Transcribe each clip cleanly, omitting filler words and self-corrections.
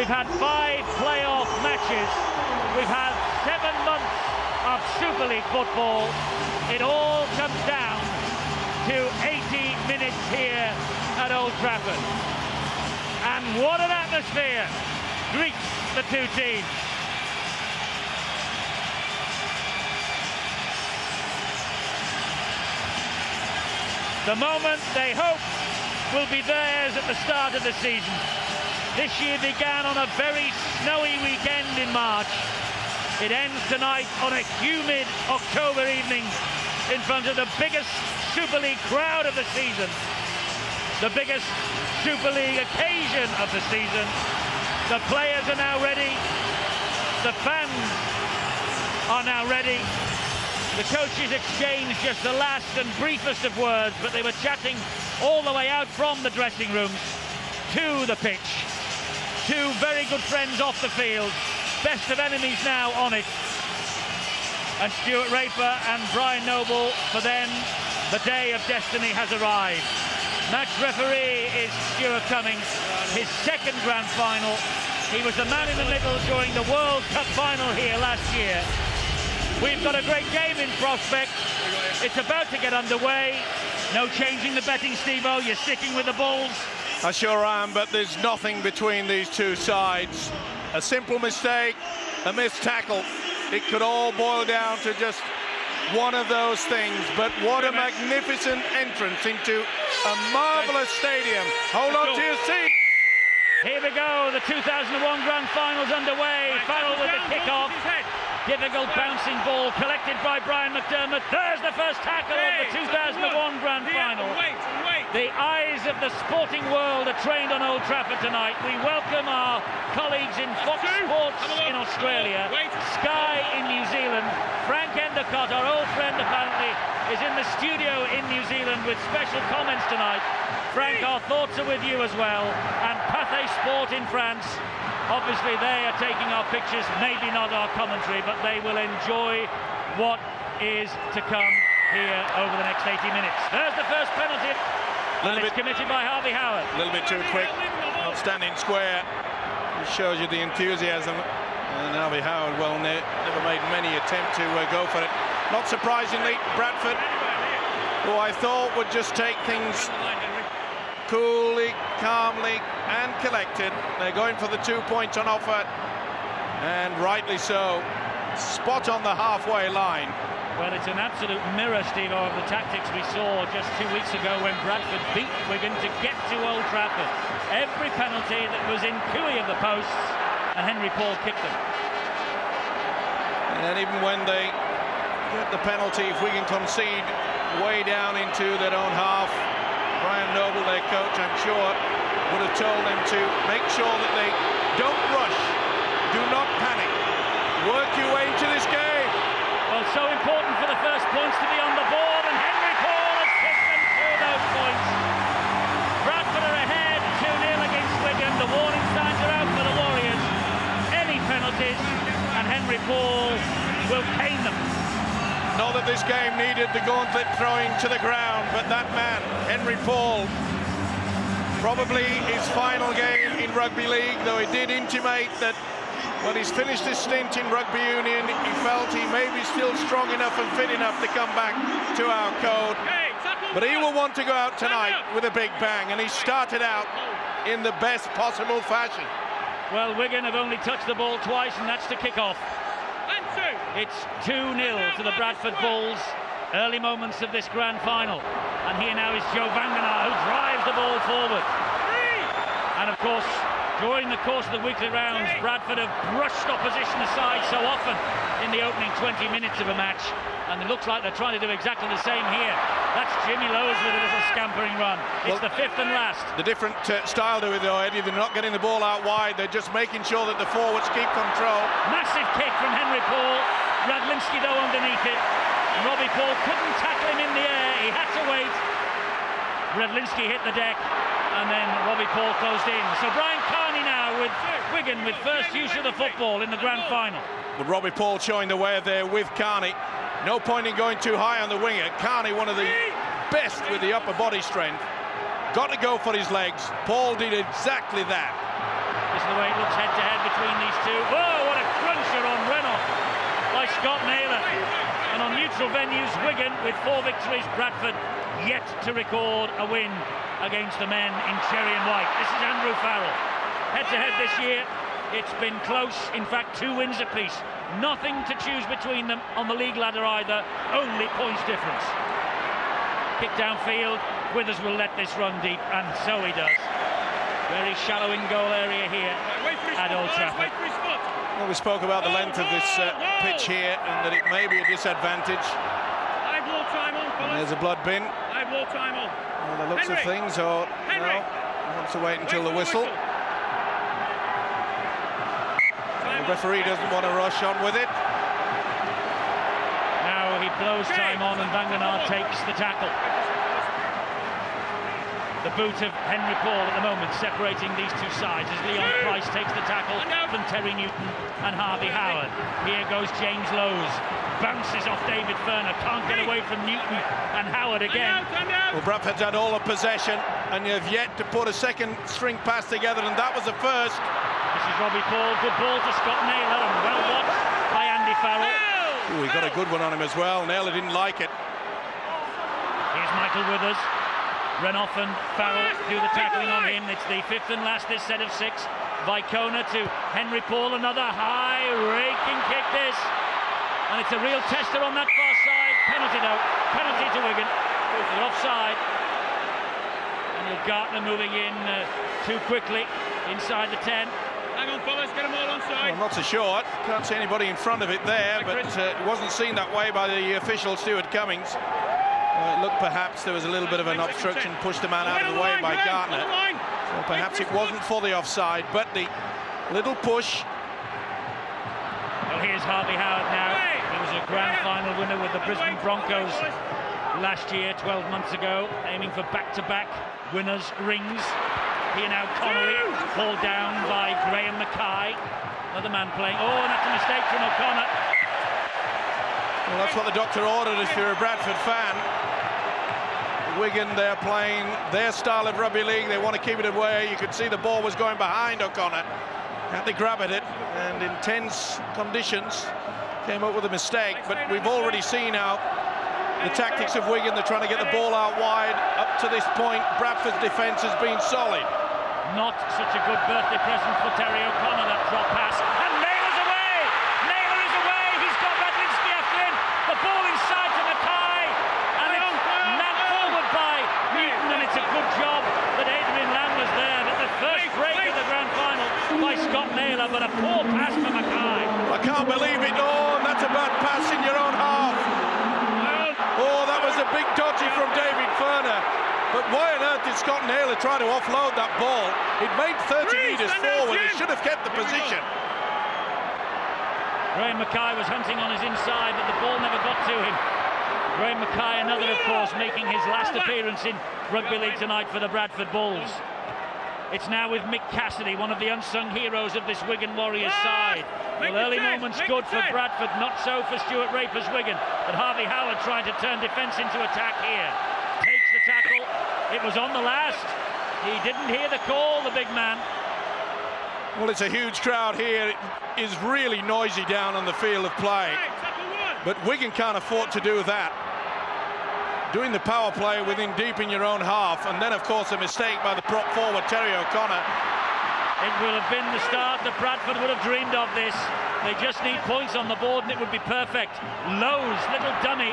We've had 5 playoff matches. We've had 7 months of Super League football. It all comes down to 80 minutes here at Old Trafford. And what an atmosphere greets the two teams. The moment they hope will be theirs at the start of the season. This year began on a very snowy weekend in March. It ends tonight on a humid October evening in front of the biggest Super League crowd of the season, the biggest Super League occasion of the season. The players are now ready. The fans are now ready. The coaches exchanged just the last and briefest of words, but they were chatting all the way out from the dressing rooms to the pitch. Two very good friends off the field, best of enemies now on it. And Stuart Raper and Brian Noble, for them, the day of destiny has arrived. Match referee is Stuart Cummings, his second grand final. He was the man in the middle during the World Cup final here last year. We've got a great game in prospect. It's about to get underway. No changing the betting, Steve-O. You're sticking with the Bulls. I sure am, but there's nothing between these two sides. A simple mistake, a missed tackle. It could all boil down to just one of those things, but what a magnificent entrance into a marvelous stadium. Hold on to your seat. Here we go, the 2001 Grand Final's underway. Farrell with the kickoff. Difficult bouncing ball collected by Brian McDermott. There's the first tackle of the 2001 Grand Final. The eyes of the sporting world are trained on Old Trafford tonight. We welcome our colleagues in Fox Sports in Australia, Sky in New Zealand. Frank Endicott, our old friend apparently, is in the studio in New Zealand with special comments tonight. Frank, our thoughts are with you as well. And Pathé Sport in France. Obviously, they are taking our pictures, maybe not our commentary, but they will enjoy what is to come here over the next 80 minutes. There's the first penalty, and it's committed by Harvey Howard. A little bit too quick, not standing square. It shows you the enthusiasm. And Harvey Howard, well, never made many attempt to go for it. Not surprisingly, Bradford, who I thought would just take things coolly, calmly and collected. They're going for the 2 points on offer, and rightly so. Spot on the halfway line. Well, it's an absolute mirror, Steve, of the tactics we saw just 2 weeks ago when Bradford beat Wigan to get to Old Trafford. Every penalty that was in cooey of the posts, and Henry Paul kicked them. And even when they get the penalty, if Wigan concede way down into their own half, Brian Noble, their coach, I'm sure, would have told them to make sure that they don't rush, do not panic, work your way into this game. Well, so important for the first points to be on the board, and Henry Paul has kicked them through those points. Bradford are ahead 2-0 against Wigan. The warning signs are out for the Warriors. Any penalties, and Henry Paul will cane them. Not that this game needed the gauntlet throwing to the ground, but that man, Henry Paul, probably his final game in rugby league, though he did intimate that when he's finished his stint in rugby union, he felt he may be still strong enough and fit enough to come back to our code. But he will want to go out tonight with a big bang, and he started out in the best possible fashion. Well, Wigan have only touched the ball twice, and that's to kick off. It's 2-0 to the Bradford Bulls. Early moments of this grand final. And here now is Joe Vangenaar, who drives the ball forward. And of course, during the course of the weekly rounds, Bradford have brushed opposition aside so often in the opening 20 minutes of a match. And it looks like they're trying to do exactly the same here. That's Jimmy Lowe's with a little scampering run. It's the fifth and last. The different style to it, though, Eddie. They're not getting the ball out wide. They're just making sure that the forwards keep control. Massive kick from Henry Paul. Radlinski, though, underneath it. And Robbie Paul couldn't tackle him in the air. He had to wait. Radlinski hit the deck, and then Robbie Paul closed in. So Brian Carney now with Wigan with first use of the football in the grand final. But Robbie Paul showing the way there with Carney. No point in going too high on the winger. Carney, one of the best with the upper body strength. Got to go for his legs. Paul did exactly that. This is the way it looks head-to-head between these two. Whoa, what a cruncher on Renault by Scott Naylor. And on neutral venues, Wigan, with 4 victories, Bradford yet to record a win against the men in cherry and white. This is Andrew Farrell. Head-to-head this year, it's been close. In fact, 2 wins apiece. Nothing to choose between them on the league ladder either, only points difference. Kick downfield, Withers will let this run deep, and so he does. Very shallow in goal area here at Old Trafford. Well, we spoke about the length of this pitch here and that it may be a disadvantage. And there's a blood bin. Well, the looks of things, or no, he wants to wait until the whistle. The referee doesn't want to rush on with it. Now he blows time on and Vangenaar takes the tackle. The boot of Henry Paul at the moment separating these two sides as Leon Price takes the tackle from Terry Newton and Harvey Howard. Here goes James Lowes, bounces off David Furner, can't get away from Newton and Howard again. Well, Bradford's had all the possession and you've yet to put a second string pass together, and that was the first. This is Robbie Paul, good ball to Scott Naylor and well watched by Andy Farrell. Ooh, he got a good one on him as well. Naylor didn't like it. Here's Michael Withers. Renoff and Farrell do the tackling on him. It's the 5th and last this set of 6. Vicona to Henry Paul, another high raking kick this. And it's a real tester on that far side. Penalty though, penalty to Wigan. They're offside. And Gartner moving in too quickly inside the 10. Hang on, fellas, get them all onside. Well, I'm not so sure. Can't see anybody in front of it there, but it wasn't seen that way by the official Stuart Cummings. It looked perhaps there was a little bit of an obstruction, pushed the man out of the way by Gartner. So perhaps it wasn't for the offside, but the little push. Well, here's Harvey Howard now. He was a grand final winner with the Brisbane Broncos last year, 12 months ago, aiming for back-to-back winners' rings. Here now Connolly, pulled down by Graham Mackay. Another man playing. Oh, and that's a mistake from O'Connor. Well, that's what the doctor ordered if you're a Bradford fan. Wigan, they're playing their style of rugby league. They want to keep it away. You could see the ball was going behind O'Connor. Had to grab at it, and in tense conditions, came up with a mistake. But we've already seen how the tactics of Wigan, they're trying to get the ball out wide. Up to this point, Bradford's defence has been solid. Not such a good birthday present for Terry O'Connor, that drop pass. And Naylor's away! Naylor is away! He's got Radlinski after him. The ball inside to Mackay. And it's nabbed forward by Newton, and it's a good job that Adrian Lamb was there. But the first break of the grand final by Scott Naylor, but a poor pass for Mackay. I can't believe it. Oh, and that's a bad pass in your own half. Oh, that was a big dodgy from David Furner. But why on earth did Scott Naylor try to offload that ball? It made 30 metres forward. It should have kept the position. Graham Mackay was hunting on his inside, but the ball never got to him. Graham Mackay, another, of course, making his last appearance in rugby league tonight for the Bradford Bulls. It's now with Mick Cassidy, one of the unsung heroes of this Wigan Warriors side. Well, early moments good for Bradford, not so for Stuart Raper's Wigan. But Harvey Howard trying to turn defence into attack here. Takes the tackle. It was on the last. He didn't hear the call, the big man. Well, it's a huge crowd here. It is really noisy down on the field of play. But Wigan can't afford to do that. Doing the power play within deep in your own half, and then, of course, a mistake by the prop forward, Terry O'Connor. It will have been the start that Bradford would have dreamed of this. They just need points on the board and it would be perfect. Lowes, little dummy,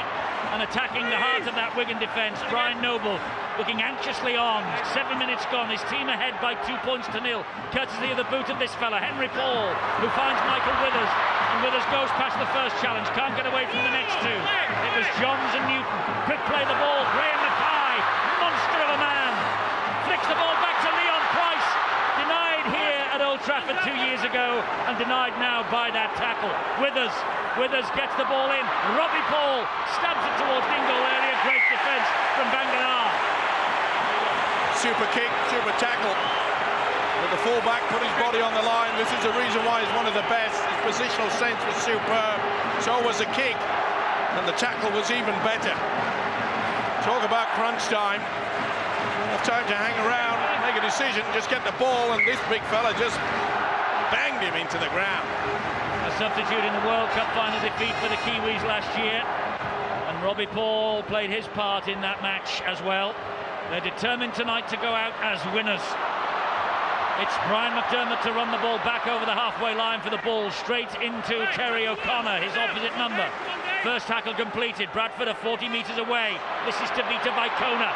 and attacking the heart of that Wigan defence. Brian Noble looking anxiously on. 7 minutes gone, his team ahead by 2 points to nil, courtesy of the boot of this fella, Henry Paul, who finds Michael Withers. And Withers goes past the first challenge, can't get away from the next 2. It was Johns and Newton. Quick play the ball, Graham Mackay, monster of a man. Flicks the ball back to Leon Price. Denied here at Old Trafford 2 years ago, and denied now by that tackle. Withers gets the ball in. Robbie Paul stabs it towards the in-goal area. Great defence from Vangenaar. Super kick, super tackle. But the fullback put his body on the line. This is the reason why he's one of the best. His positional sense was superb. So was the kick. And the tackle was even better. Talk about crunch time. Enough time to hang around, make a decision, just get the ball, and this big fella just banged him into the ground. A substitute in the World Cup final defeat for the Kiwis last year. And Robbie Paul played his part in that match as well. They're determined tonight to go out as winners. It's Brian McDermott to run the ball back over the halfway line for the ball, straight into Terry O'Connor, his opposite number. First tackle completed. Bradford are 40 metres away. This is Tavita Baikona.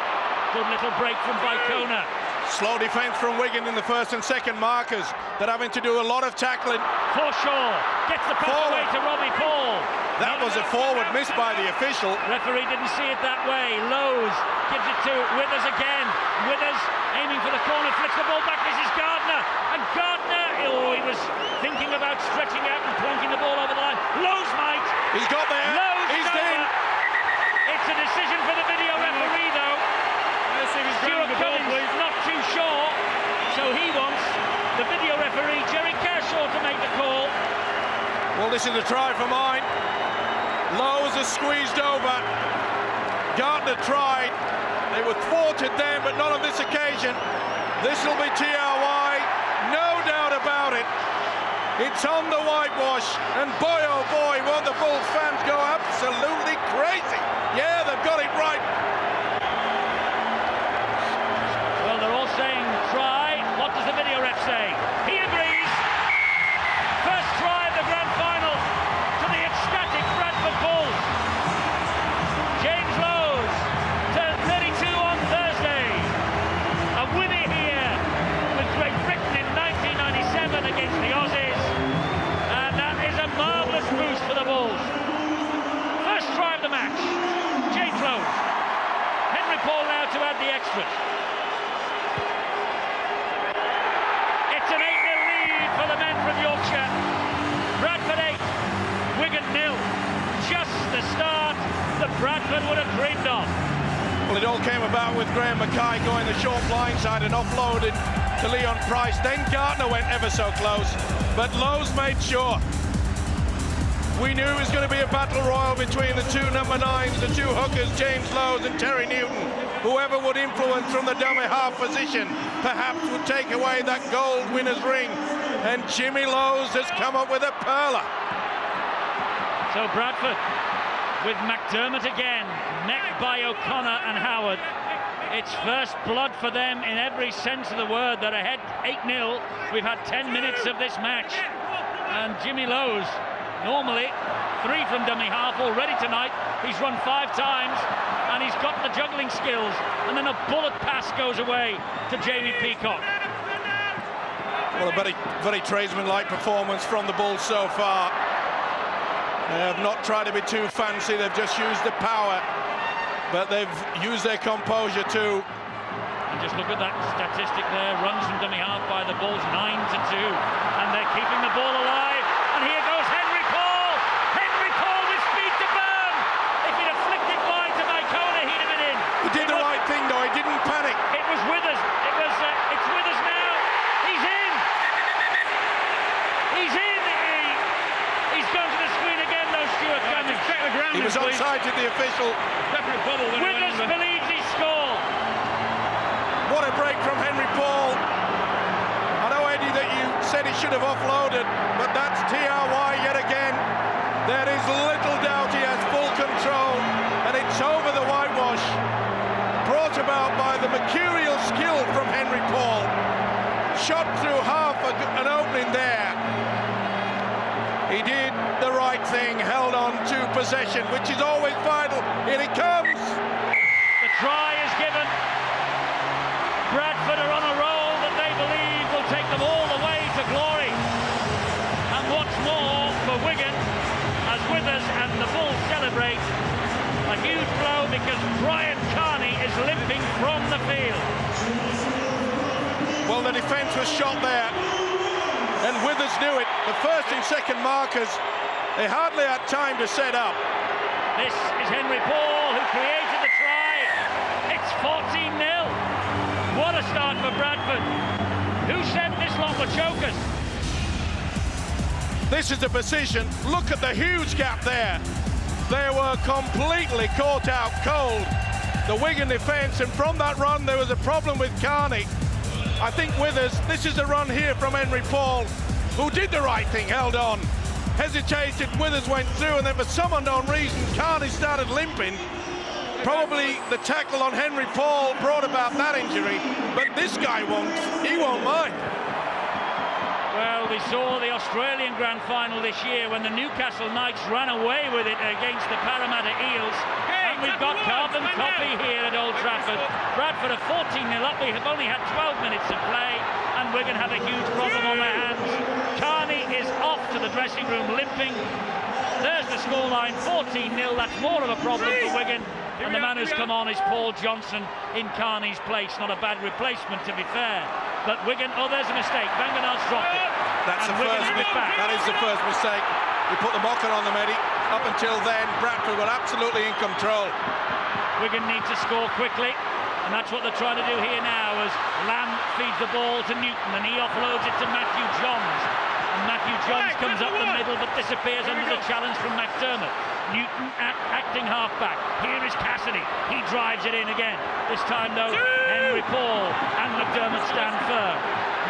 Good little break from Baikona. Slow defence from Wigan in the first and second markers. They're having to do a lot of tackling. Forshaw gets the pass away to Robbie Paul. That was a forward missed by the official. Referee didn't see it that way. Lowe's gives it to Withers again. Withers aiming for the corner, flicks the ball back. This is Gardner. And Gardner, he was thinking about stretching out and plonking the ball over the line. Lowe's might. He's got there. Lowe's He's over. in. It's a decision for the video referee, though. Stuart Cummins not too sure, so he wants the video referee, Jerry Kershaw, to make the call. Well, this is a try for mine. Lowe's is squeezed over. Gardner tried. They were thwarted then, but not on this occasion. This will be TRY, no doubt about it. It's on the whitewash, and boy oh boy, won't the Bulls fans go absolutely crazy. Yeah, they've got it right. Well, they're all saying try. What does the video ref say? He agrees. First try of the grand final to the ecstatic Bradford Bulls. James Lowe's turned 32 on Thursday. A winner here with Great Britain in 1997 against the Aussies. And that is a marvellous boost for the Bulls. First try of the match. James Lowe's. Henry Paul now to add the extras. It's an 8-0 lead for the men from Yorkshire. Bradford 8, Wigan 0. Just the start that Bradford would have dreamed of. Well, it all came about with Graham Mackay going the short blindside and offloaded to Leon Price. Then Gardner went ever so close, but Lowe's made sure. We knew it was going to be a battle royal between the two number 9s, the two hookers, James Lowe's and Terry Newton. Whoever would influence from the dummy half position perhaps would take away that gold winner's ring. And Jimmy Lowe's has come up with a perler. So Bradford with McDermott again, necked by O'Connor and Howard. It's first blood for them in every sense of the word. They're ahead 8-0. We've had 10 minutes of this match. And Jimmy Lowe's, normally 3 from dummy half already tonight. He's run 5 times and he's got the juggling skills. And then a bullet pass goes away to Jamie Peacock. Well, a very tradesman-like performance from the Bulls so far. They have not tried to be too fancy. They've just used the power, but they've used their composure too. And just look at that statistic there. Runs from dummy half by the Bulls, 9-2. And they're keeping the ball alive. And here goes Henry Paul. Henry Paul with speed to burn. If he'd have flicked it wide to Baikona, he'd have been in. He did the right thing, though. He didn't panic. It was Withers. It's Withers now. He's in. He's in. He's gone to the screen again, though, Stuart Cummins. Check the ground. He was onside to the official. Separate bubble when Withers believes he scored. What a break from Henry Paul. I know, Eddie, that you said he should have offloaded, but that's TRY yet again. There is little doubt he has full control, and it's over the whitewash. Brought about by the mercurial skill from Henry Paul. Shot through half an opening there. He did the right thing, held on to possession, which is always vital. Here it comes. The try is given. Bradford are on a roll that they believe will take them all the way to glory. And what's more for Wigan, as Withers and the Bulls celebrate, a huge blow because Brian Carney is limping from the field. Well, the defence was shot there, and Withers knew it. The first and second markers, they hardly had time to set up. This is Henry Paul who created the try. It's 14-0. What a start for Bradford. Who said this lot were chokers? This is the position. Look at the huge gap there. They were completely caught out cold, the Wigan defence, and from that run there was a problem with Carney. I think Withers, this is a run here from Henry Paul. who did the right thing, held on, hesitated, Withers went through, and then for some unknown reason, Carney started limping. Probably the tackle on Henry Paul brought about that injury, but this guy he won't mind. Well, we saw the Australian Grand Final this year when the Newcastle Knights ran away with it against the Parramatta Eels. And we've got carbon copy here at Old Trafford. Bradford are 14-0 up. We have only had 12 minutes to play, and we're going to have a huge problem on their hands. Carney is off to the dressing room limping. There's the scoreline, 14-0. That's more of a problem for Wigan. And the man who's come on is Paul Johnson in Carney's place. Not a bad replacement, to be fair. But Wigan, there's a mistake. Van Gaan's dropped it. That's the first mistake. That is the first mistake. He put the mocker on them, Eddie. Up until then, Bradford were absolutely in control. Wigan need to score quickly, and that's what they're trying to do here now as Lamb feeds the ball to Newton, and he offloads it to Matthew Johns. And Matthew Johns comes up the middle, but disappears under the challenge from McDermott. Newton acting halfback. Here is Cassidy. He drives it in again. This time, though, Henry Paul and McDermott stand firm.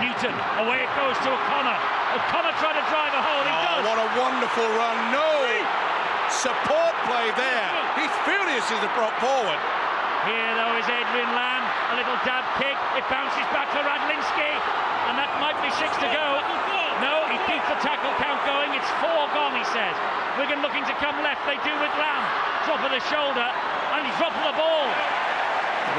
Newton, away it goes to O'Connor. O'Connor trying to drive a hole. He does. What a wonderful run. No support play there. He's furious as it brought forward. Here, though, is Adrian Lamb. A little dab kick. It bounces back to Radlinski. And that might be 6 to go. No, he keeps the tackle count going. It's 4 gone, he says. Wigan looking to come left. They do with Lamb. Drop of the shoulder. And he's dropping the ball.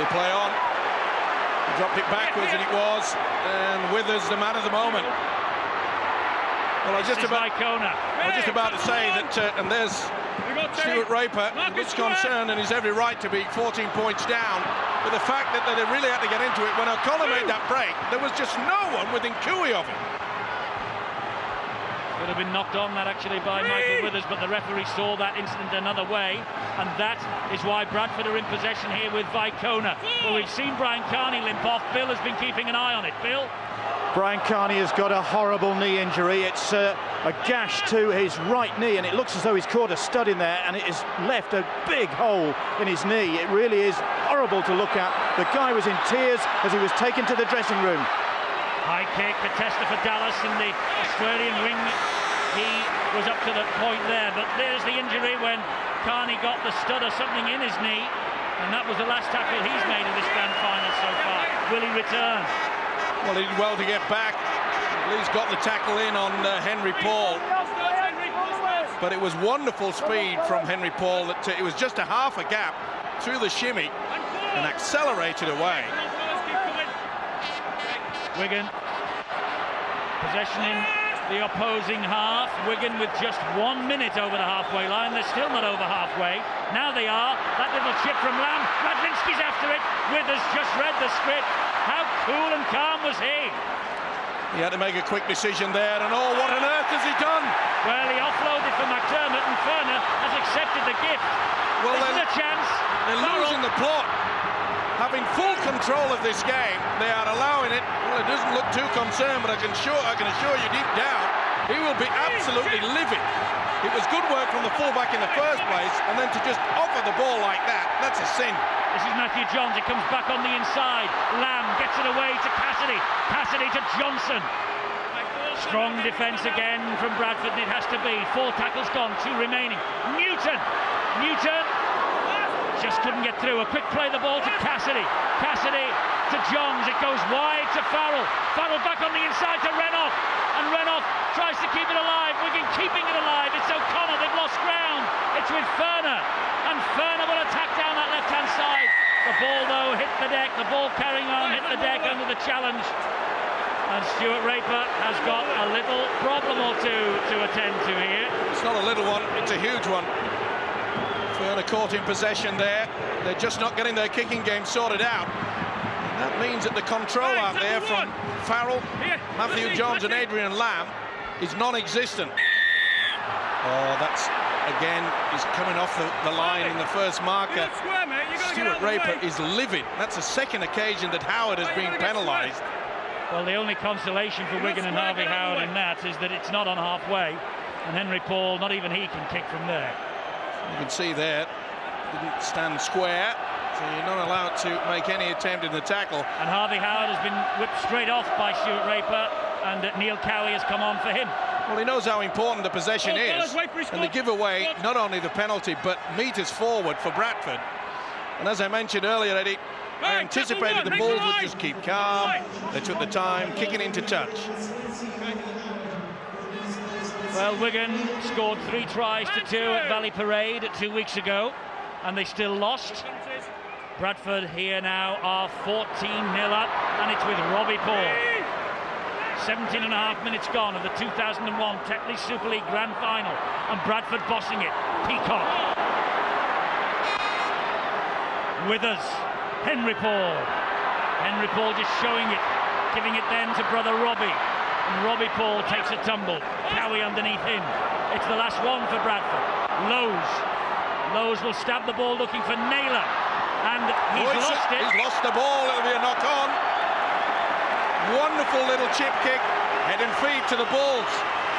They play on. He dropped it backwards, and it was. And Withers, the man of the moment. Well, I was just about to say that, and there's Stuart Raper, looks concerned, and he's every right to be 14 points down. But the fact that they really had to get into it, when O'Connor made that break, there was just no one within cooey of him. Could have been knocked on that actually by Michael Withers, but the referee saw that incident another way, and that is why Bradford are in possession here with Vicona. Well, we've seen Brian Carney limp off. Bill has been keeping an eye on it. Bill? Brian Carney has got a horrible knee injury. It's a gash to his right knee, and it looks as though he's caught a stud in there, and it has left a big hole in his knee. It really is horrible to look at. The guy was in tears as he was taken to the dressing room. High kick, Bethesda for Dallas in the Australian ring. He was up to the point there, but there's the injury when Carney got the stud or something in his knee, and that was the last tackle he's made in this grand final so far. Will he return? Well, he did well to get back. Lee's got the tackle in on Henry Paul. But it was wonderful speed from Henry Paul. That it was just a half a gap through the shimmy and accelerated away. Wigan possession in the opposing half. Wigan with just 1 minute over the halfway line. They're still not over halfway. Now they are. That little chip from Lamb. Radlinski's after it. Withers just read the script. How cool and calm was he? He had to make a quick decision there, and what on earth has he done? Well, he offloaded for McDermott, and Ferner has accepted the gift. Well, this is a chance. They're losing the plot. Having full control of this game, they are allowing it. Well, it doesn't look too concerned, but I can assure you deep down, he will be absolutely livid. It was good work from the fullback in the first place, and then to just offer the ball like that, that's a sin. This is Matthew Johns. It comes back on the inside. Lamb gets it away to Cassidy. Cassidy to Johnson. Strong defence again from Bradford. It has to be. 4 tackles gone, 2 remaining. Newton just couldn't get through. A quick play the ball to Cassidy. Cassidy to Johns. It goes wide to Farrell. Farrell back on the inside to Renoff. And Renoff tries to keep it alive. Wigan keeping it alive. It's O'Connor. They've lost ground. It's with Ferner. And Ferner will attack down that left-hand side. The ball, though, hit the deck. The ball carrying on, hit the deck under the challenge. And Stuart Raper has got a little problem or two to attend to here. It's not a little one, it's a huge one. Ferner caught in possession there. They're just not getting their kicking game sorted out. And that means that the control out there from Farrell, Matthew Johns and Adrian Lamb is non-existent. Oh, that's, again, is coming off the line in the first marker. Stuart Raper is livid. That's the second occasion that Howard has been penalised. Well, the only consolation for Wigan and Harvey Howard in that is that it's not on halfway, and Henry Paul, not even he can kick from there. You can see there, didn't stand square, so you're not allowed to make any attempt in the tackle. And Harvey Howard has been whipped straight off by Stuart Raper. and Neil Cowie has come on for him. Well, he knows how important the possession is, fellas, wait for his and they spot. give away Spot. not only the penalty, but meters forward for Bradford. And as I mentioned earlier, Eddie, I Right, anticipated tackle the one, Bulls make would the just line. keep calm. They took the time, kicking into touch. Well, Wigan scored 3 tries to 2 at Valley Parade 2 weeks ago, and they still lost. Bradford here now are 14-0 up, and it's with Robbie Paul. 17 and a half minutes gone of the 2001 Tetley Super League Grand Final, and Bradford bossing it. Peacock. Withers. Henry Paul. Henry Paul just showing it, giving it then to brother Robbie. And Robbie Paul takes a tumble. Cowie underneath him. It's the last one for Bradford. Lowe's. Lowe's will stab the ball looking for Naylor. And he's lost it. He's lost the ball. It'll be a knock on. Wonderful little chip kick. Head and feet to the Bulls.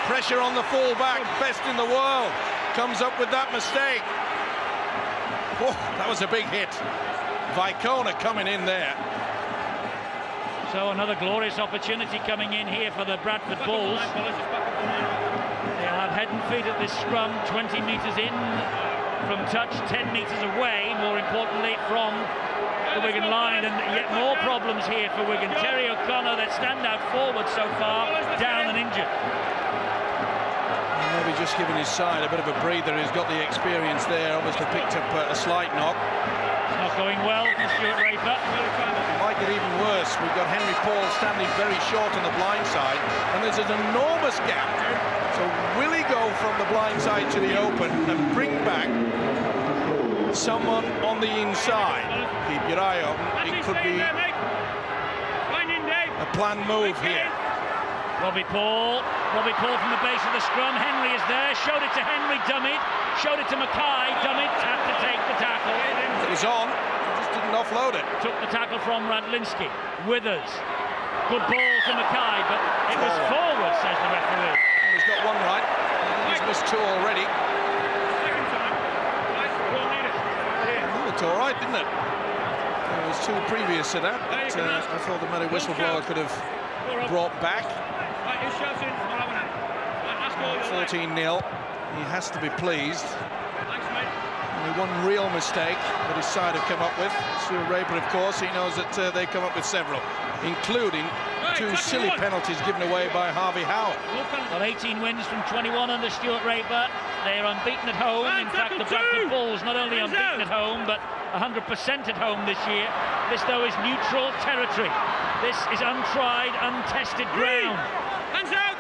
Pressure on the full-back. Best in the world. Comes up with that mistake. Oh, that was a big hit. Vicona coming in there. So another glorious opportunity coming in here for the Bradford Bulls. They'll have head and feet at this scrum, 20 metres in from touch, 10 metres away, more importantly from the Wigan line, and yet more problems here for Wigan. Terry O'Connor, that standout forward so far, down and injured. Maybe just giving his side a bit of a breather. He's got the experience there, obviously picked up a slight knock. It's not going well for Stuart Raper. It might get even worse. We've got Henry Paul standing very short on the blind side, and there's an enormous gap. So will he go from the blind side to the open and bring back someone on the inside? Keep your eye open. It could be a planned move here. Robbie Paul from the base of the scrum. Henry is there, showed it to Henry, dummied, showed it to Mackay, dummied, had to take the tackle. It was on, just didn't offload it. Took the tackle from Radlinski. Withers, good ball to Mackay, but it was forward, says the referee. He's got one right, he's missed 2 already. Oh, it's all right, didn't it? There was 2 previous to that, but I thought the Murray whistleblower could have brought back. 14-0. He has to be pleased. Only one real mistake that his side have come up with. Stuart Raper, of course, he knows that they come up with several, including 2 silly penalties given away by Harvey Howe. Got 18 wins from 21 under Stuart Raper. They're unbeaten at home. In fact, the Bradford Bulls not only unbeaten at home, but 100% at home this year. This, though, is neutral territory. This is untried, untested ground. Hands out!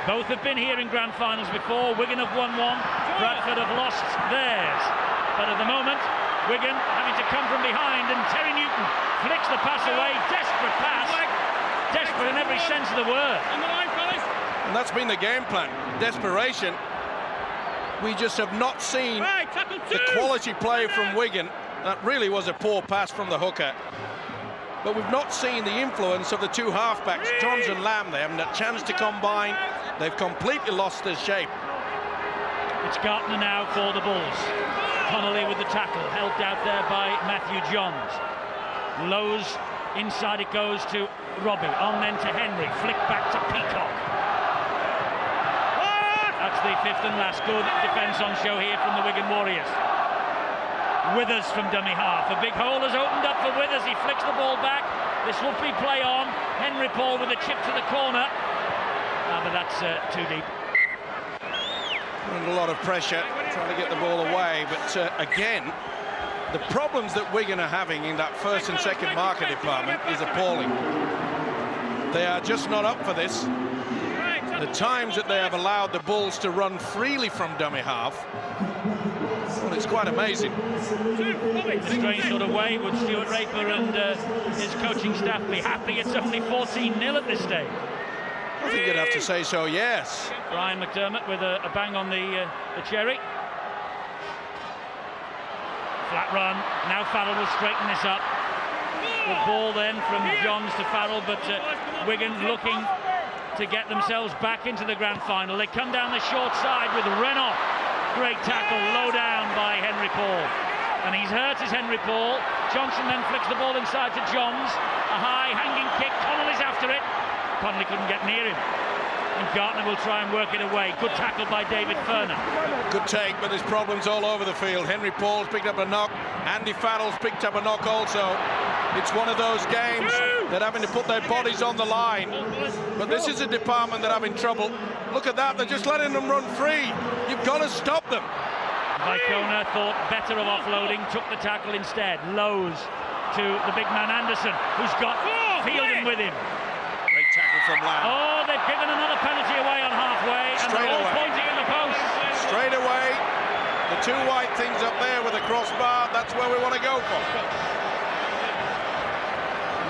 Both have been here in grand finals before. Wigan have won one, Bradford have lost theirs. But at the moment, Wigan having to come from behind, and Terry Newton flicks the pass away. Desperate pass. Desperate in every sense of the word. On the line, fellas. And that's been the game plan. Desperation. We just have not seen Right, tackle 2. the quality play from Wigan. That really was a poor pass from the hooker. But we've not seen the influence of the 2 halfbacks, Johns and Lamb. They haven't had a chance to combine. They've completely lost their shape. It's Gartner now for the Bulls. Connolly with the tackle, helped out there by Matthew Johns. Lowe's, inside it goes to Robbie, on then to Henry, flick back to Peacock. That's the 5th and last good defence on show here from the Wigan Warriors. Withers from dummy half. A big hole has opened up for Withers. He flicks the ball back. This will be play on. Henry Paul with a chip to the corner. But that's too deep. Under a lot of pressure, trying to get the ball away. But again, the problems that Wigan are having in that first and second marker department is appalling. They are just not up for this. The times that they have allowed the Bulls to run freely from dummy half, well, it's quite amazing. A strange sort of way. Would Stuart Raper and his coaching staff be happy? It's only 14-0 at this stage. I think you'd have to say so, yes. Brian McDermott with a bang on the cherry. Flat run. Now Farrell will straighten this up. Good ball then from Johns to Farrell, but Wigan looking to get themselves back into the grand final. They come down the short side with Renoff. Great tackle, low down by Henry Paul. And he's hurt is Henry Paul. Johnson then flicks the ball inside to Johns. A high hanging kick, Connolly's after it. Conley couldn't get near him. And Gartner will try and work it away. Good tackle by David Furner. Good take, but there's problems all over the field. Henry Paul's picked up a knock. Andy Farrell's picked up a knock also. It's one of those games that having to put their bodies on the line. But this is a department that having trouble. Look at that, they're just letting them run free. You've got to stop them. Vicona thought better of offloading, took the tackle instead. Lowe's to the big man Anderson, who's got Fielding with him. Great tackle from Lamb. Oh, they've given another penalty away on halfway, and they're all pointing in the post. Straight away, the two white things up there with a crossbar, that's where we want to go for.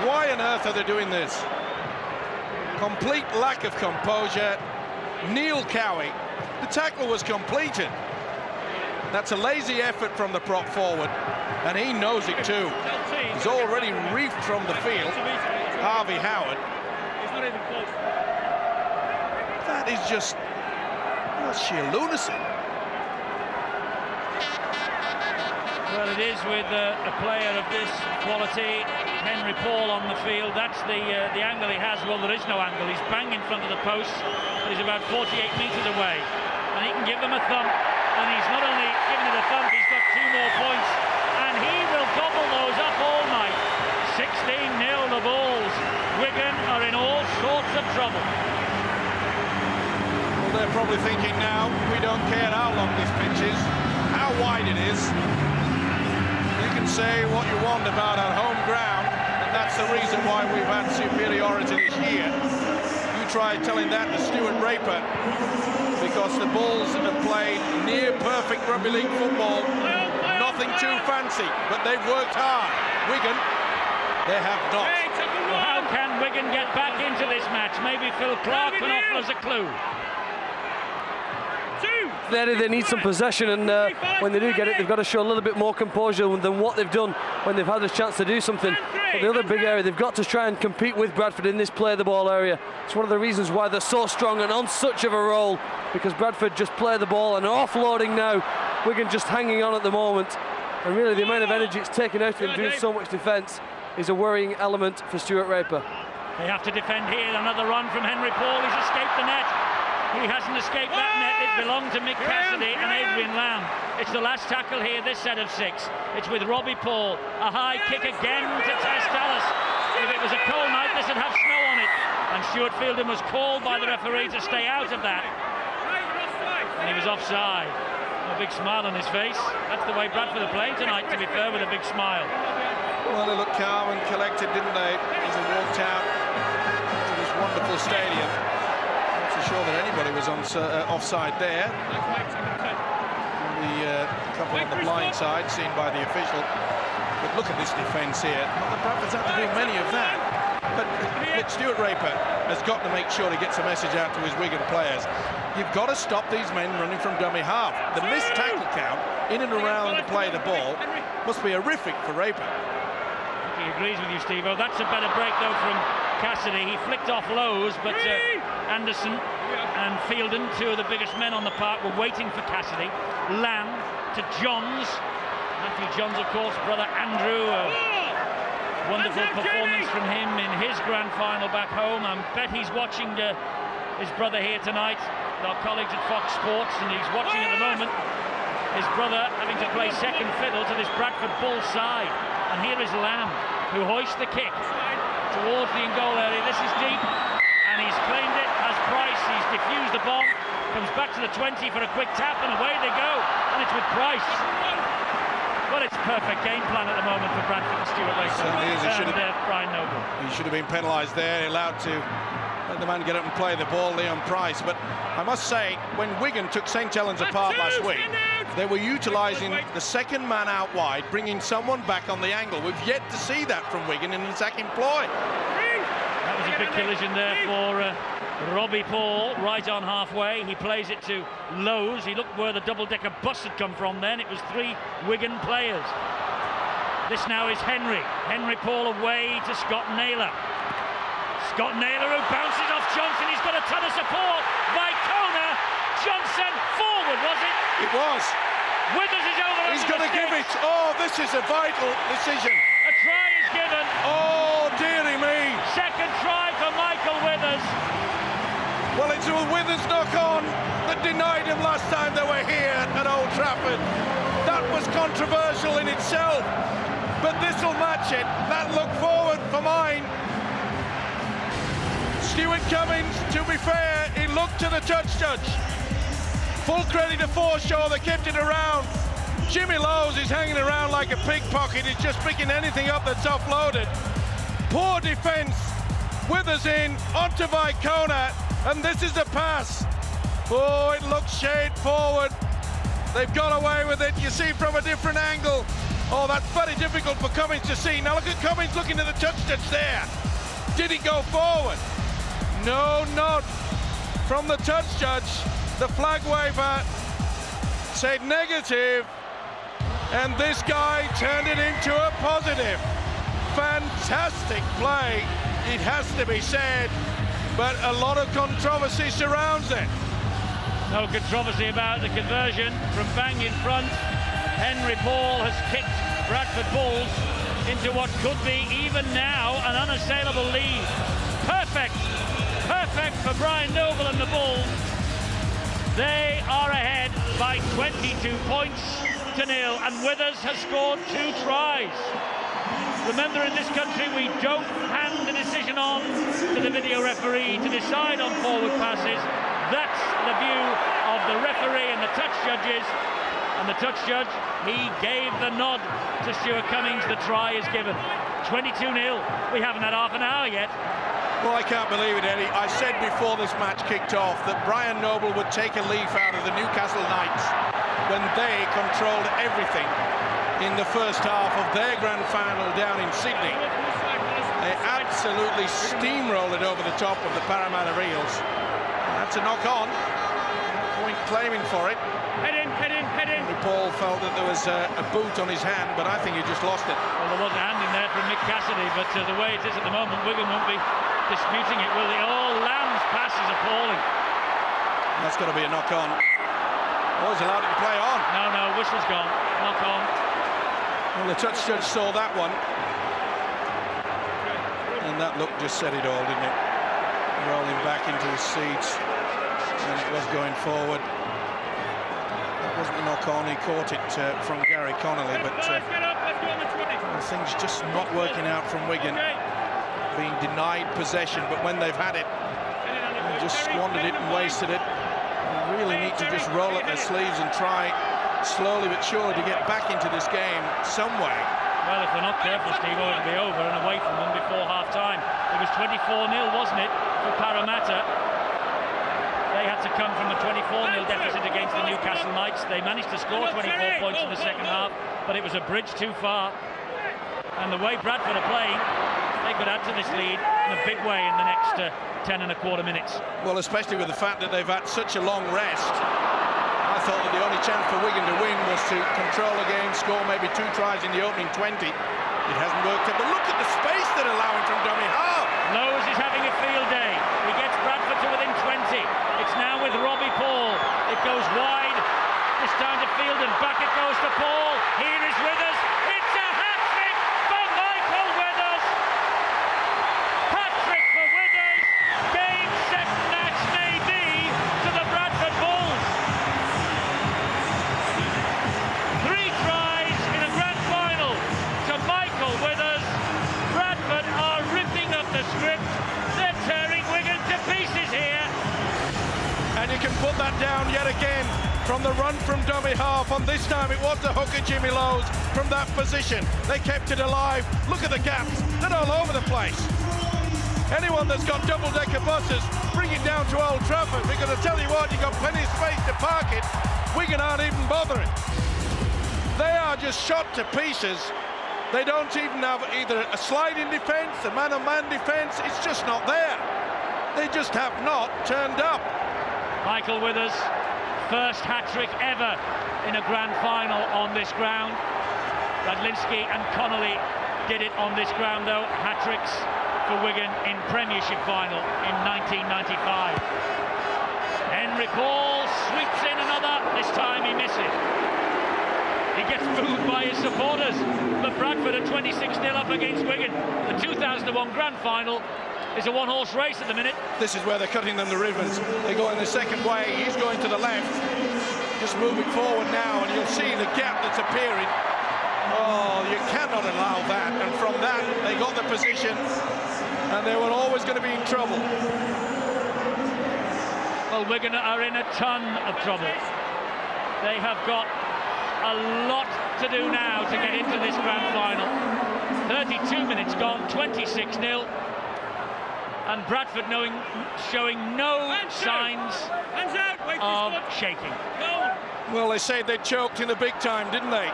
Why on earth are they doing this? Complete lack of composure. Neil Cowie, the tackle was completed. That's a lazy effort from the prop forward, and he knows it too. He's already reefed from the field, Harvey Howard. That is just sheer lunacy. Well, it is with a player of this quality, Henry Paul on the field. That's the angle he has. Well, there is no angle. He's bang in front of the post, but he's about 48 metres away, and he can give them a thump. And he's not only giving it a thump, he's got 2 more points, and he will gobble those up all night. 16-0 the Bulls. Wigan are in all sorts of trouble. Well, they're probably thinking now, we don't care how long this pitch is, how wide it is. You can say what you want about our home ground, and that's the reason why we've had superiority this year. You try telling that to Stuart Raper, because the Bulls have played near perfect rugby league football, nothing too fancy, but they've worked hard. Wigan, they have not. Well, how can Wigan get back into this match? Maybe Phil Clark can offer us a clue. They need some possession, and when they do get it, they've got to show a little bit more composure than what they've done when they've had a chance to do something. But the other big area, they've got to try and compete with Bradford in this play the ball area. It's one of the reasons why they're so strong and on such of a roll, because Bradford just play the ball and are offloading now. Wigan just hanging on at the moment, and really the amount of energy it's taken out of them doing so much defence is a worrying element for Stuart Raper. They have to defend here. Another run from Henry Paul. He's escaped the net. He hasn't escaped that net. It belonged to Mick Cassidy and Adrian Lamb. It's the last tackle here, this set of 6. It's with Robbie Paul. A high kick again to Tess Dallas. If it was a cold night, this would have snow on it. And Stuart Fielding was called by the referee to stay out of that. And he was offside. A big smile on his face. That's the way Bradford are playing tonight, to be fair, with a big smile. Well, they looked calm and collected, didn't they, as they walked out to this wonderful stadium. Sure that anybody was offside there. The couple on the blind side seen by the official. But look at this defence here. Not that Bradford's had to do many of that. But Stuart Raper has got to make sure he gets a message out to his Wigan players. You've got to stop these men running from dummy half. The missed tackle count in and around the play the ball must be horrific for Raper. He agrees with you, Steve. That's a better break though from Cassidy. He flicked off Lowe's, but Anderson and Fielding, 2 of the biggest men on the park, were waiting for Cassidy. Lamb to Johns. Matthew Johns, of course, brother Andrew. A wonderful performance from him in his grand final back home. I bet he's watching his brother here tonight, our colleagues at Fox Sports, and he's watching at the moment his brother having to play second fiddle to this Bradford Bulls side. And here is Lamb, who hoists the kick towards the in-goal area. This is deep, and he's claimed it as Price. He's defused the bomb, comes back to the 20 for a quick tap, and away they go. And it's with Price. Well, it's perfect game plan at the moment for Bradford and Stuart Raper and Brian Noble. He should have been penalised there, allowed to let the man get up and play the ball, Leon Price. But I must say, when Wigan took St Helens apart last week, they were utilising the second man out wide, bringing someone back on the angle. We've yet to see that from Wigan in an attacking ploy. That was a big collision there for Robbie Paul, right on halfway. He plays it to Lowe's. He looked where the double-decker bus had come from then. It was 3 Wigan players. This now is Henry. Henry Paul away to Scott Naylor. Scott Naylor, who bounces off Johnson. He's got a ton of support. Vicona. Johnson forward, was it? It was. Withers is over. He's going to give it. Oh, this is a vital decision. A try is given. Oh, dearie me. Second try for Michael Withers. Nigel Withers knock-on that denied him last time they were here at Old Trafford. That was controversial in itself, but this'll match it. That look forward for mine. Stuart Cummings, to be fair, he looked to the touch judge. Full credit to Forshaw, they kept it around. Jimmy Lowes is hanging around like a pickpocket. He's just picking anything up that's offloaded. Poor defence. Withers in, onto Vicona, and this is a pass. Oh, it looks shade forward. They've got away with it. You see from a different angle. Oh, that's very difficult for Cummings to see. Now look at Cummings looking at the touch judge there. Did he go forward? No nod from the touch judge. The flag waver said negative, and this guy turned it into a positive. Fantastic play, it has to be said, but a lot of controversy surrounds it. No controversy about the conversion from bang in front. Henry Paul has kicked Bradford Bulls into what could be, even now, an unassailable lead. Perfect for Brian Noble and the Bulls. They are ahead by 22 points to nil, and Withers has scored 2 tries. Remember, in this country, we don't hand the decision on to the video referee to decide on forward passes. That's the view of the referee and the touch judges. And the touch judge, he gave the nod to Stuart Cummings. The try is given. 22-0. We haven't had half an hour yet. Well, I can't believe it, Eddie. I said before this match kicked off that Brian Noble would take a leaf out of the Newcastle Knights when they controlled everything in the first half of their grand final down in Sydney. They absolutely steamrolled it over the top of the Parramatta Eels. That's a knock-on. Point claiming for it. Head in. Paul felt that there was a boot on his hand, but I think he just lost it. Well, there was a hand in there from Mick Cassidy, but the way it is at the moment, Wigan won't be disputing it, will they? Oh, Lamb's pass is appalling. That's got to be a knock-on. Oh, he's allowed it to play on. No, whistle's gone. Knock on. Well, the touch judge saw that one. And that look just said it all, didn't it? Rolling back into his seats. And it was going forward. That wasn't a knock-on. He caught it from Gary Connolly, but things just not working out from Wigan. Being denied possession, but when they've had it, they just squandered it and wasted it. They really need to just roll up their sleeves and try slowly but surely to get back into this game some way. Well, if they're not careful, Steve, it'll be over and away from them before half-time. It was 24-0, wasn't it, for Parramatta? They had to come from a 24-0 deficit against the Newcastle Knights. They managed to score 24 points in the second half, but it was a bridge too far. And the way Bradford are playing, they could add to this lead in a big way in the next 10 and a quarter minutes. Well, especially with the fact that they've had such a long rest. I thought that the only chance for Wigan to win was to control the game, score maybe 2 tries in the opening 20. It hasn't worked out, but look at the space they're allowing from dummy half. Lowes is having a field day. He gets Bradford to within 20. It's now with Robbie Paul. It goes wide. This time to Field, and back it goes to Paul. Here is Withers. It's a hat-trick for Michael Withers. Hat-trick for Withers. Game, set, match may be to the Bradford Bulls. 3 tries in a grand final to Michael Withers. Bradford are ripping up the script. They're tearing Wigan to pieces here. And you can put that down yet again from the run from dummy half. On this time it was the hooker Jimmy Lowes from that position. They kept it alive. Look at the gaps. They're all over the place. Anyone that's got double-decker buses, bring it down to Old Trafford, because I tell you what, you've got plenty of space to park it. Wigan aren't even bothering. They are just shot to pieces. They don't even have either a sliding defence, a man-on-man defence. It's just not there. They just have not turned up. Michael Withers, first hat-trick ever in a grand final on this ground. Radlinski and Connolly did it on this ground, though. Hat-tricks for Wigan in Premiership final in 1995. Henry Paul sweeps in another. This time he misses. He gets booed by his supporters. But Bradford are 26-0 up against Wigan. The 2001 grand final. is a one-horse race at the minute. This is where they're cutting them the ribbons. They go in the second way. He's going to the left. Just moving forward now, and you'll see the gap that's appearing. Oh, you cannot allow that. And from that, they got the position, and they were always going to be in trouble. Well, Wigan are in a ton of trouble. They have got a lot to do now to get into this grand final. 32 minutes gone, 26-0. And Bradford showing no signs of shaking. Well, they said they choked in the big time, didn't they?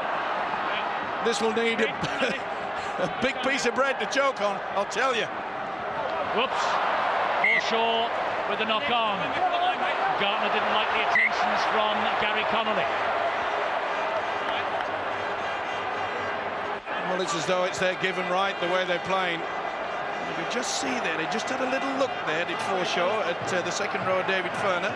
This will need a big piece of bread to choke on, I'll tell you. Whoops. Forshaw with the knock-on. Gartner didn't like the attentions from Gary Connolly. Well, it's as though it's their given right, the way they're playing. You can just see there, they just had a little look there, did Forshaw, at the second row, David Ferner.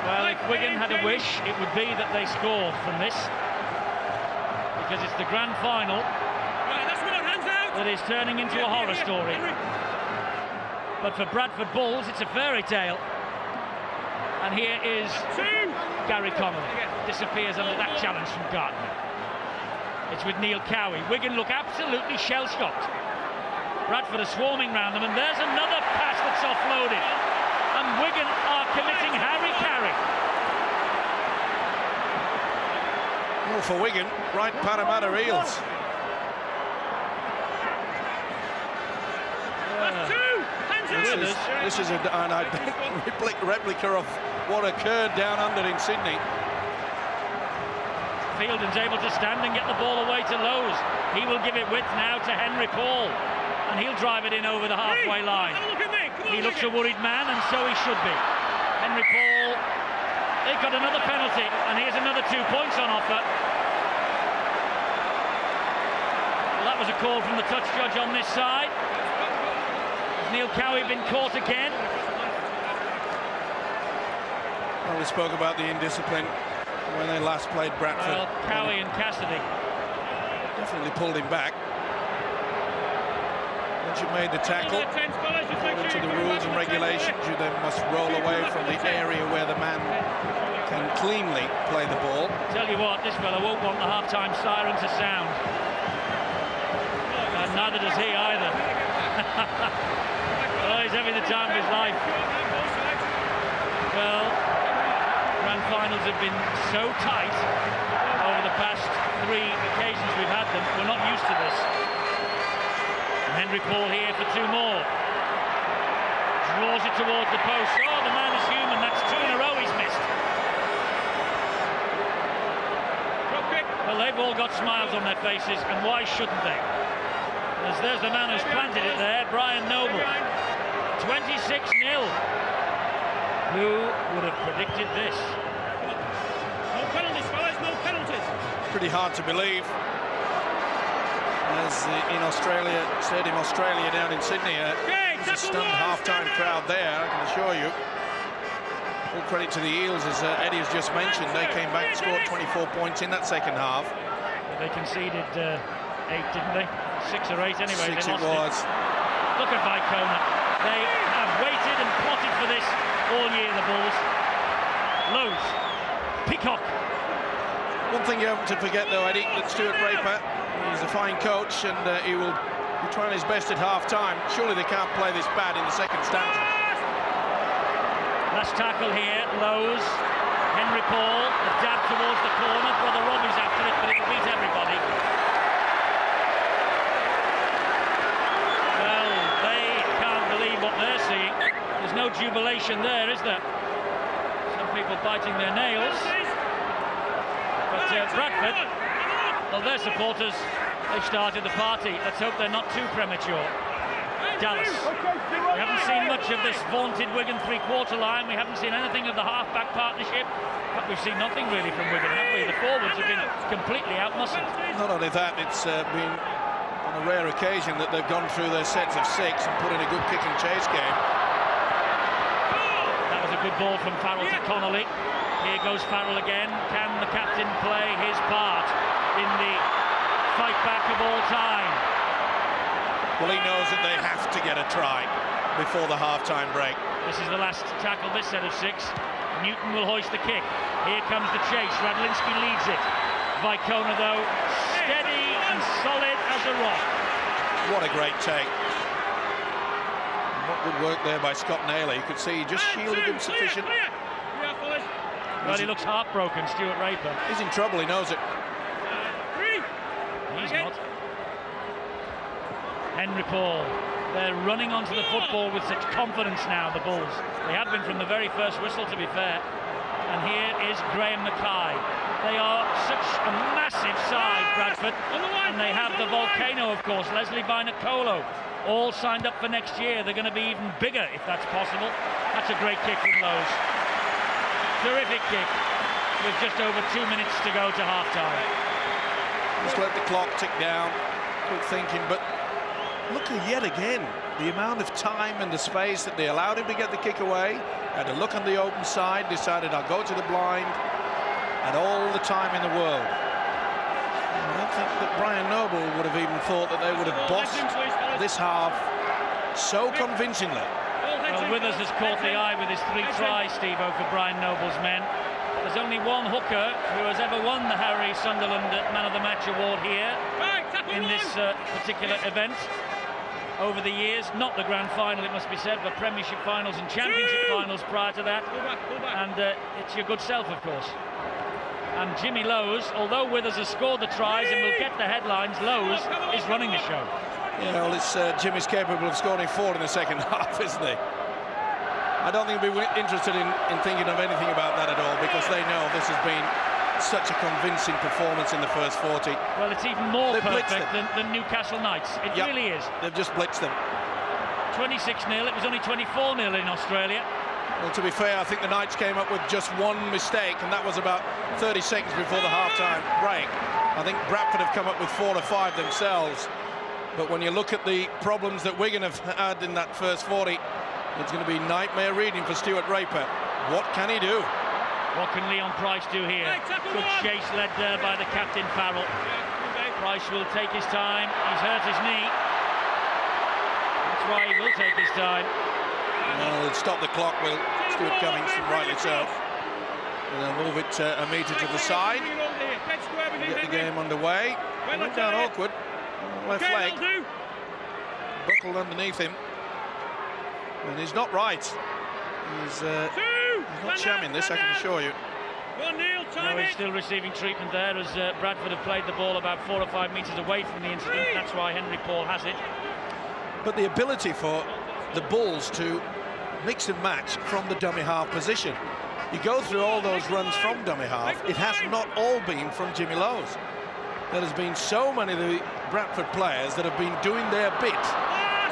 Well, if Wigan had a wish, it would be that they scored from this, because it's the grand final that is turning into a horror story. But for Bradford Bulls, it's a fairy tale. And here is Gary Connolly. Disappears under that challenge from Gartner. It's with Neil Cowie. Wigan look absolutely shell-shocked. Bradford are swarming round them, and there's another pass that's offloaded. And Wigan are committing harry-carry. Well, for Wigan, right Parramatta Eels. This is an replica of what occurred down under in Sydney. Fielden's able to stand and get the ball away to Lowe's. He will give it width now to Henry Paul, and he'll drive it in over the halfway line. He looks a worried man, and so he should be. Henry Paul, they've got another penalty, and here's another 2 points on offer. Well, that was a call from the touch judge on this side. Has Neil Cowie been caught again? Well, we spoke about the indiscipline when they last played Bradford. Well, Cowie and Cassidy definitely pulled him back. Once you've made the tackle, according to the rules and regulations, you then must roll away from the area where the man can cleanly play the ball. Tell you what, this fella won't want the half-time siren to sound. And neither does he either. Oh, he's having the time of his life. Well, grand finals have been so tight over the past 3 occasions we've had them. We're not used to this. And Henry Paul here for 2 more. Draws it towards the post. Oh, the man is human. That's 2 in a row he's missed. Well, they've all got smiles on their faces, and why shouldn't they? As there's the man who's planted it there, Brian Noble. 26-0. Who would have predicted this? No penalties, fellas, no penalties. Pretty hard to believe. As in Australia, Stadium Australia down in Sydney, there's a stunned half-time crowd there, I can assure you. Full credit to the Eels, as Eddie has just mentioned. They came back and scored 24 points in that second half. They conceded 8, didn't they? 6 or 8 anyway. 6 they it lost was. Look at Vicona. They have waited and plotted for this all year, the Bulls. Lowe's. Peacock. One thing you haven't to forget, though, Eddie, that Stuart Raper, he's a fine coach, and he will be trying his best at half-time. Surely they can't play this bad in the second stanza. Last tackle here, Lowe's. Henry Paul, the dab towards the corner. Brother Robbie's after it, but it'll beat everybody. Well, they can't believe what they're seeing. There's no jubilation there, is there? Some people biting their nails. But Bradford, well, their supporters, they've started the party. Let's hope they're not too premature. Dallas. We haven't seen much of this vaunted Wigan three-quarter line. We haven't seen anything of the half-back partnership. But we've seen nothing really from Wigan, have we? The forwards have been completely outmuscled. Not only that, it's been on a rare occasion that they've gone through their sets of 6 and put in a good kick and chase game. That was a good ball from Farrell to Connolly. Here goes Farrell again. Can the captain play his part in the fight back of all time? Well, he knows that they have to get a try before the half-time break. This is the last tackle, this set of 6. Newton will hoist the kick. Here comes the chase. Radlinski leads it. Vicona, though, steady and solid as a rock. What a great take. What good work there by Scott Naylor. You could see he just shielded him sufficient. Well, he looks heartbroken, Stuart Raper. He's in trouble, he knows it. He's not. Henry Paul. They're running onto the football with such confidence now, the Bulls. They have been from the very first whistle, to be fair. And here is Graham Mackay. They are such a massive side, Bradford. And they have the volcano, of course, Leslie Vinacolo, all signed up for next year. They're going to be even bigger, if that's possible. That's a great kick from Lowe's. Terrific kick, with just over 2 minutes to go to half-time. Just let the clock tick down. Good thinking, but look yet again, the amount of time and the space that they allowed him to get the kick away. Had a look on the open side, decided I'll go to the blind, and all the time in the world. I don't think that Brian Noble would have even thought that they would have bossed this half so convincingly. Well, Withers has caught the eye with his 3 tries, Steve-O, for Brian Noble's men. There's only one hooker who has ever won the Harry Sunderland Man of the Match award here in this particular event over the years. Not the grand final, it must be said, but Premiership finals and Championship finals prior to that. And it's your good self, of course. And Jimmy Lowe's, although Withers has scored the tries and will get the headlines, Lowe's is running the show. Yeah, well, it's Jimmy's capable of scoring 4 in the second half, isn't he? I don't think he'll be interested in thinking of anything about that at all, because they know this has been such a convincing performance in the first 40. Well, it's even more perfect than Newcastle Knights. It really is. They've just blitzed them. 26-0, it was only 24-0 in Australia. Well, to be fair, I think the Knights came up with just one mistake, and that was about 30 seconds before the half-time break. I think Bradford have come up with 4 or 5 themselves. But when you look at the problems that Wigan have had in that first 40, it's going to be nightmare reading for Stuart Raper. What can he do? What can Leon Price do here? Good chase led there by the captain, Farrell. Price will take his time. He's hurt his knee. That's why he will take his time. Well, he'll stop the clock, will Stuart Cummings, rightly so. And they'll move it a metre to the side. Get the game underway. He went down awkward. Left leg. Buckled underneath him. And he's not right. He's not shamming this, I can assure you. No, he's still receiving treatment there, as Bradford have played the ball about 4 or 5 metres away from the incident. That's why Henry Paul has it. But the ability for the Bulls to mix and match from the dummy half position. You go through all those runs from dummy half, it has not all been from Jimmy Lowe's. There has been so many of the Bradford players that have been doing their bit,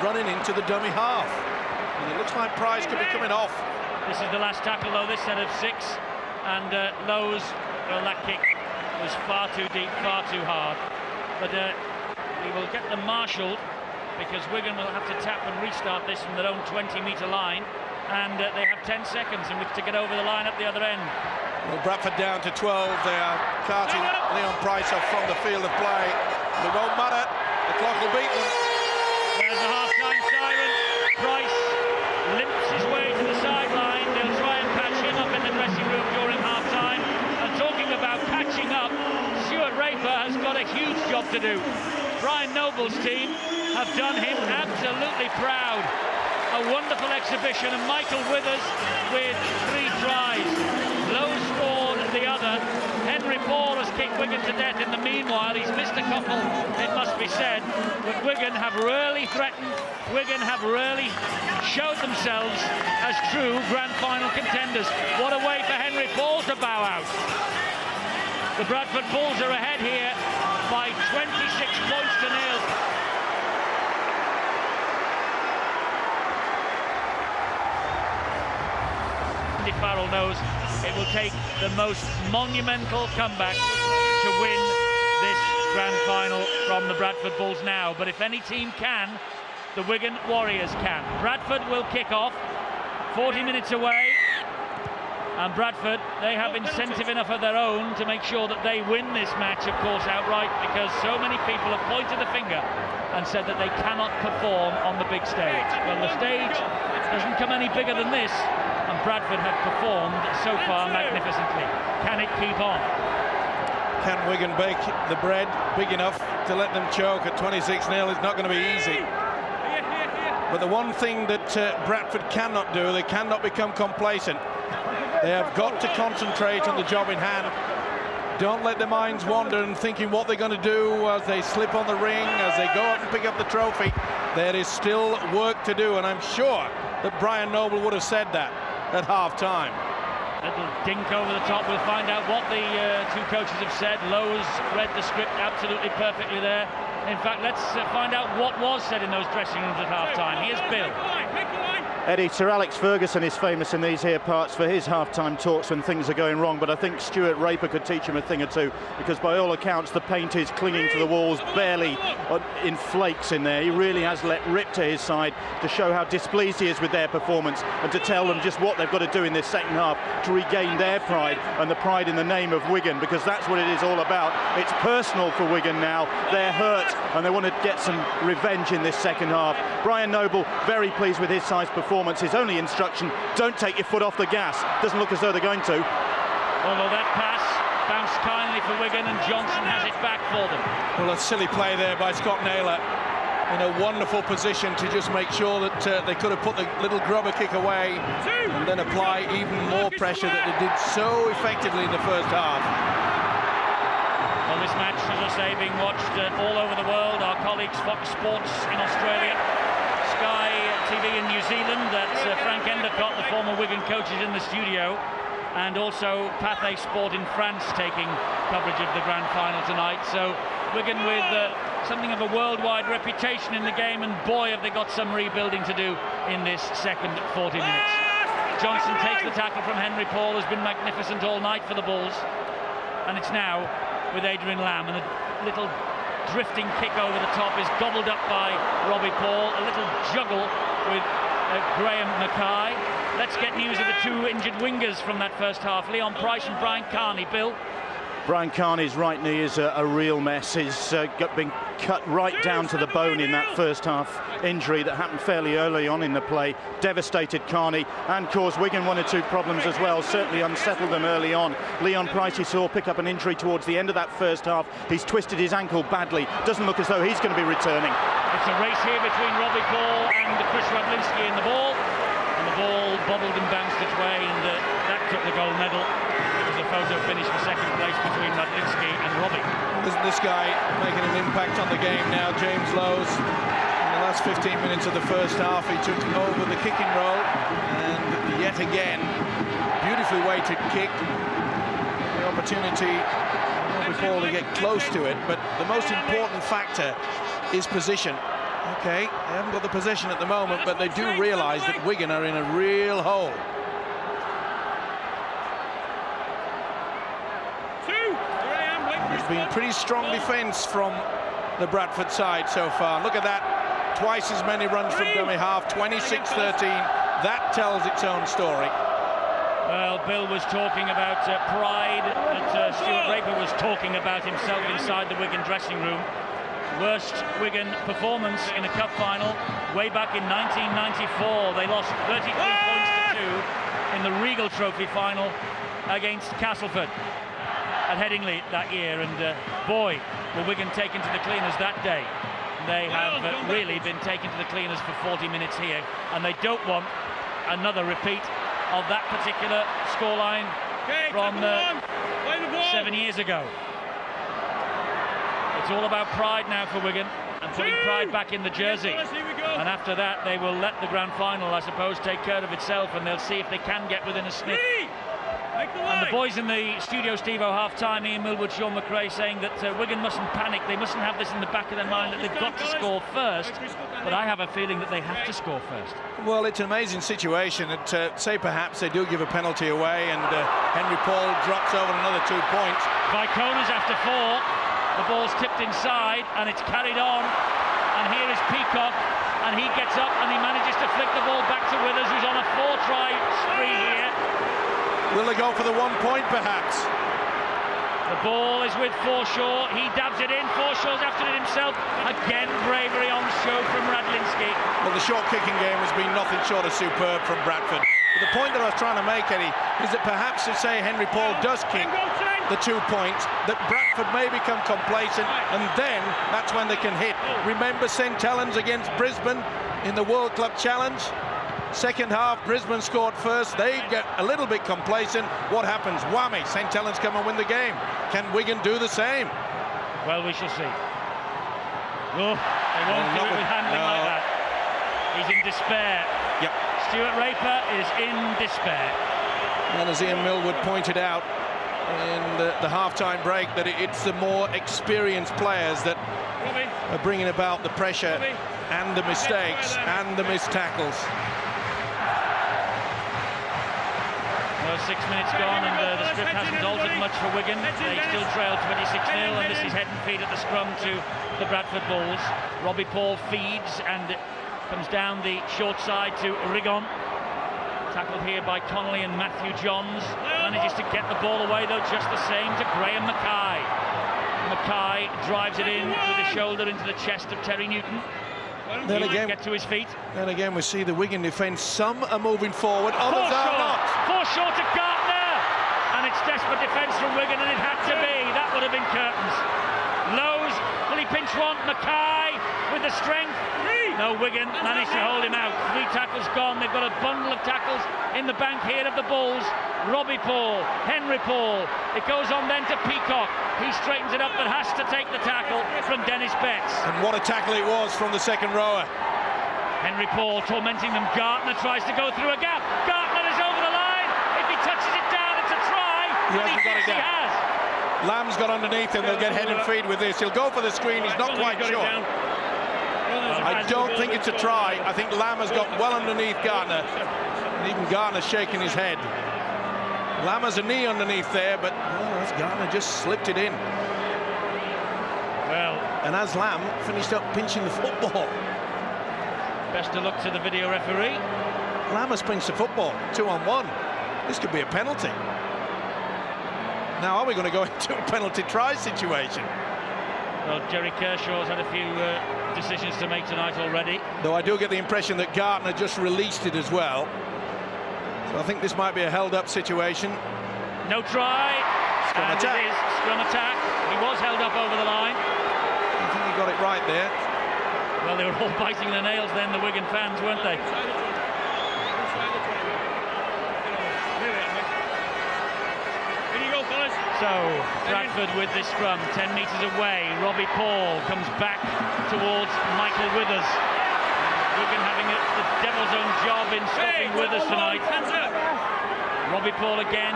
running into the dummy half. And it looks like Price could be coming off. This is the last tackle, though, this set of 6. And Lowe's, well, that kick was far too deep, far too hard. But he will get them marshalled, because Wigan will have to tap and restart this from their own 20-metre line. And they have 10 seconds in which to get over the line at the other end. Well, Bradford down to 12. They are carting Leon Price off from the field of play. It won't matter. The clock will beat them. There's the half-time siren. Price limps his way to the sideline. They'll try and patch him up in the dressing room during half-time. And talking about patching up, Stuart Raper has got a huge job to do. Brian Noble's team have done him absolutely proud. A wonderful exhibition, and Michael Withers with 3 tries. Lowe scored the other. Henry Paul has kicked Wigan to death in the meanwhile. He's missed a couple, it must be said. But Wigan have really threatened. Wigan have really showed themselves as true grand final contenders. What a way for Henry Paul to bow out. The Bradford Bulls are ahead here by 26 points to 0. Farrell knows it will take the most monumental comeback to win this grand final from the Bradford Bulls now. But if any team can, the Wigan Warriors can. Bradford will kick off, 40 minutes away. And Bradford, they have incentive enough of their own to make sure that they win this match, of course, outright, because so many people have pointed the finger and said that they cannot perform on the big stage. Well, the stage doesn't come any bigger than this, and Bradford have performed so far magnificently. Can it keep on? Can Wigan bake the bread big enough to let them choke at 26-0? It's not going to be easy. But the one thing that Bradford cannot do, they cannot become complacent. They have got to concentrate on the job in hand. Don't let their minds wander and thinking what they're going to do as they slip on the ring, as they go up and pick up the trophy. There is still work to do, and I'm sure that Brian Noble would have said that at half-time. Little dink over the top. We'll find out what the two coaches have said. Lowe's read the script absolutely perfectly there. In fact, let's find out what was said in those dressing rooms at half-time. Here's Bill. Eddie, Sir Alex Ferguson is famous in these here parts for his half-time talks when things are going wrong, but I think Stuart Raper could teach him a thing or two, because by all accounts the paint is clinging to the walls, barely in flakes in there. He really has let rip to his side to show how displeased he is with their performance and to tell them just what they've got to do in this second half to regain their pride and the pride in the name of Wigan, because that's what it is all about. It's personal for Wigan now. They're hurt and they want to get some revenge in this second half. Brian Noble very pleased with his side's performance. His only instruction, don't take your foot off the gas. Doesn't look as though they're going to. Although that pass bounced kindly for Wigan and Johnson has it back for them. Well, a silly play there by Scott Naylor, in a wonderful position to just make sure that they could have put the little grubber kick away and then apply even more pressure that they did so effectively in the first half. Well, this match, as I say, being watched all over the world. Our colleagues Fox Sports in Australia, Sky TV in New Zealand. That's Frank Endicott, the former Wigan coach, is in the studio, and also Pathé Sport in France taking coverage of the grand final tonight. So Wigan with something of a worldwide reputation in the game, and boy have they got some rebuilding to do in this second 40 minutes. Johnson takes the tackle from Henry Paul, has been magnificent all night for the Bulls, and it's now with Adrian Lamb, and a little drifting kick over the top is gobbled up by Robbie Paul. A little juggle with Graham Mackay. Let's get news of the two injured wingers from that first half, Leon Price and Brian Carney. Bill? Brian Carney's right knee is a real mess. He's been cut right down to the bone in that first half injury that happened fairly early on in the play. Devastated Carney and caused Wigan one or two problems as well. Certainly unsettled them early on. Leon Price, he saw pick up an injury towards the end of that first half. He's twisted his ankle badly. Doesn't look as though he's going to be returning. It's a race here between Robbie Paul and Chris Radlinski in the ball. And the ball bobbled and bounced its way, and that took the gold medal. A photo finish for second place between Radlinski and Robbie. Isn't this guy making an impact on the game now, James Lowe's? In the last 15 minutes of the first half, he took over the kicking role, and yet again, beautifully weighted kick. The opportunity for Paul to get close to it, but the most important factor is position. Okay, they haven't got the possession at the moment, but they do realise that Wigan are in a real hole. There's been pretty strong defence from the Bradford side so far. Look at that, twice as many runs from dummy half, 26-13. That tells its own story. Well, Bill was talking about pride that Stuart Raper was talking about himself inside the Wigan dressing room. Worst Wigan performance in a cup final way back in 1994. They lost 33 points to 2 in the Regal Trophy final against Castleford at Headingley that year, and boy, were Wigan taken to the cleaners that day. They have really been taken to the cleaners for 40 minutes here, and they don't want another repeat of that particular scoreline from 7 years ago. It's all about pride now for Wigan, and putting pride back in the jersey. And after that, they will let the grand final, I suppose, take care of itself, and they'll see if they can get within a sniff. And the boys in the studio, Steve-O, half-time, Ian Millwood, Sean McRae, saying that Wigan mustn't panic. They mustn't have this in the back of their mind that they've got to score first. But I have a feeling that they have to score first. Well, it's an amazing situation. Say perhaps they do give a penalty away, and Henry Paul drops over another 2 points. Vicona's after 4. The ball's tipped inside, and it's carried on. And here is Peacock, and he gets up and he manages to flick the ball back to Withers, who's on a 4-try spree here. Will they go for the 1 point, perhaps? The ball is with Forshaw. He dabs it in. Forshaw's after it himself. Again, bravery on show from Radlinski. Well, the short kicking game has been nothing short of superb from Bradford. But the point that I was trying to make, Eddie, is that perhaps, say, Henry Paul does kick the 2 points, that Bradford may become complacent, and then that's when they can hit. Remember St Helens against Brisbane in the World Club Challenge? Second half, Brisbane scored first. They get a little bit complacent. What happens? Whammy, St Helens come and win the game. Can Wigan do the same? Well, we shall see. Oh, they won't do it with handling like that. He's in despair. Yep. Stuart Raper is in despair. And as Ian Millwood pointed out in the half-time break, that it's the more experienced players that are bringing about the pressure and the mistakes and the missed tackles. Well, 6 minutes gone, and the script hasn't altered much for Wigan. They still trail 26-0, and this is head and feet at the scrum to the Bradford Bulls. Robbie Paul feeds and comes down the short side to Rigon. Tackled here by Connolly and Matthew Johns. Manages to get the ball away, though, just the same, to Graham Mackay. Mackay drives it in with a shoulder into the chest of Terry Newton. Then He again, get to his feet. then again, we see the Wigan defence. Some are moving forward, others are not. Forshaw to Gartner, and it's desperate defence from Wigan, and it had to be. That would have been curtains. Lowe's, will he pinch one? Mackay with the strength. No, Wigan managed to hold him out. 3 tackles gone. They've got a bundle of tackles in the bank here of the Bulls. Robbie Paul, Henry Paul. It goes on then to Peacock. He straightens it up but has to take the tackle from Dennis Betts. And what a tackle it was from the second rower. Henry Paul tormenting them. Gartner tries to go through a gap. Gartner is over the line. If he touches it down, it's a try. He And he hasn't got thinks it he down. has. Lamb's got underneath him. They'll get head and feed with this. He'll go for the screen. He's not quite sure. I don't think it's a try. I think Lamb has got well underneath Gartner. And even Gartner's shaking his head. Lamb has a knee underneath there, but Gartner just slipped it in. Well, And as Lamb finished up pinching the football. best of luck to the video referee. Lamb has pinched the football, 2-on-1. This could be a penalty. Now, are we going to go into a penalty try situation? Well, Jerry Kershaw's had a few decisions to make tonight already. Though I do get the impression that Gartner just released it as well. So I think this might be a held-up situation. No try. Scrum And attack. it is scrum attack. He was held up over the line. I think he got it right there. Well, they were all biting their nails then, the Wigan fans, weren't they? So, Bradford with this scrum, 10 metres away. Robbie Paul comes back towards Michael Withers. Wigan having the devil's own job in stopping Withers tonight. Robbie Paul again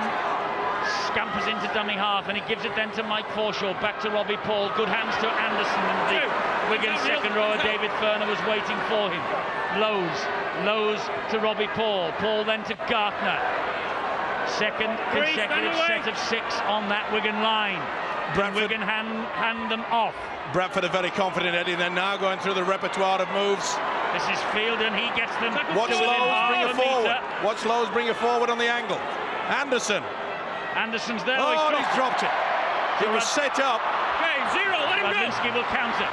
scampers into dummy half, and he gives it then to Mike Forshaw. Back to Robbie Paul. Good hands to Anderson, and the Wigan second rower David Furner was waiting for him. Lowe's to Robbie Paul. Paul then to Gartner. Second consecutive set of 6 on that Wigan line. Bradford, Wigan hand them off. Bradford are very confident, Eddie. They're now going through the repertoire of moves. This is Fielden. He gets them Watch to within Lowe's half bring a it forward. metre. Watch Lowe's bring it forward on the angle. Anderson's there. Oh, He's dropped it. It was set up. Okay, 0, let him go. Radlinski will counter.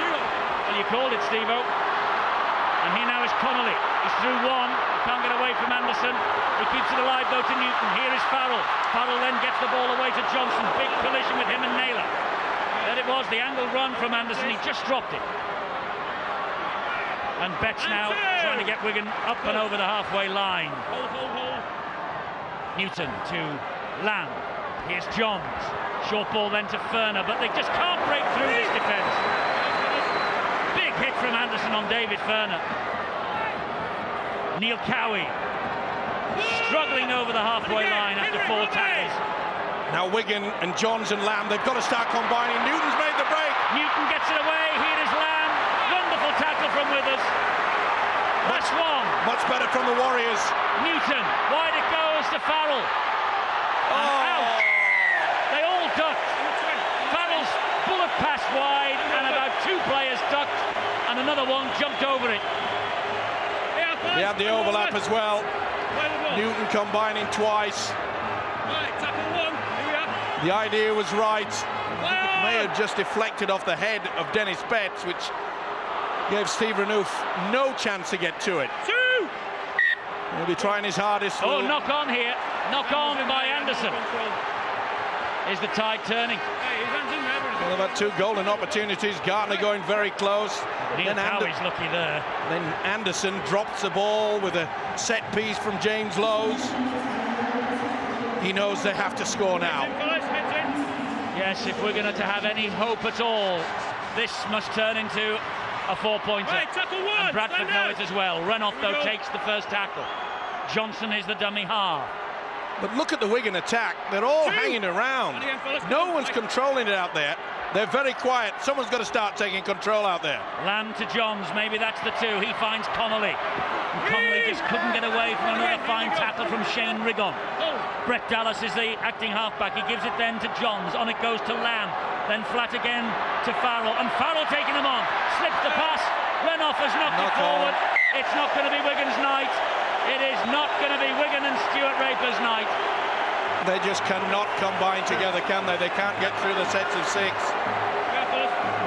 0. Well, you called it, Steve-O. And here now is Connolly. He's through one. Can't get away from Anderson. He keeps it alive, though, to Newton. Here is Farrell. Farrell then gets the ball away to Johnson. Big collision with him and Naylor. There it was, the angle run from Anderson. He just dropped it. And Betts now trying to get Wigan up and over the halfway line. Hold. Newton to Lamb. Here's Johns. Short ball then to Furner, but they just can't break through this defence. Big hit from Anderson on David Furner. Neil Cowie struggling over the halfway line after 4 tackles. Now Wigan and Johns and Lamb, they've got to start combining. Newton's made the break. Newton gets it away. Here is Lamb. Wonderful tackle from Withers. That's one. Much better from the Warriors. Newton. Wide it goes to Farrell. And out. They all ducked. Farrell's bullet pass wide, and about 2 players ducked, and another one jumped over it. They had the overlap as well. Newton combining twice. Right, tackle one. Here we are. The idea was right. It may have just deflected off the head of Dennis Betts, which gave Steve Renouf no chance to get to it. Two. He'll be trying his hardest. Oh, knock on here. Knock on by Anderson. Is the tide turning? Hey, his hands in there. Well, they've had two golden opportunities. Gardner going very close. Neil Cowie's lucky there. Then Anderson drops the ball with a set piece from James Lowes. He knows they have to score now. Yes, if we're going to have any hope at all, this must turn into a four-pointer. Right, tackle one. And Bradford know it as well. Renouf, though, takes the first tackle. Johnson is the dummy half. But look at the Wigan attack. They're all hanging around. No one's controlling it out there. They're very quiet. Someone's got to start taking control out there. Lamb to Johns, maybe that's the two. He finds Connolly. And Connolly just couldn't get away from another fine tackle from Shane Rigon. Brett Dallas is the acting halfback. He gives it then to Johns. On it goes to Lamb. Then flat again to Farrell. And Farrell taking him on. Slips the pass. Renouf has knocked it forward. It's not going to be Wigan's night. It is not going to be Wigan and Stuart Raper's night. They just cannot combine together, can they? They can't get through the sets of six.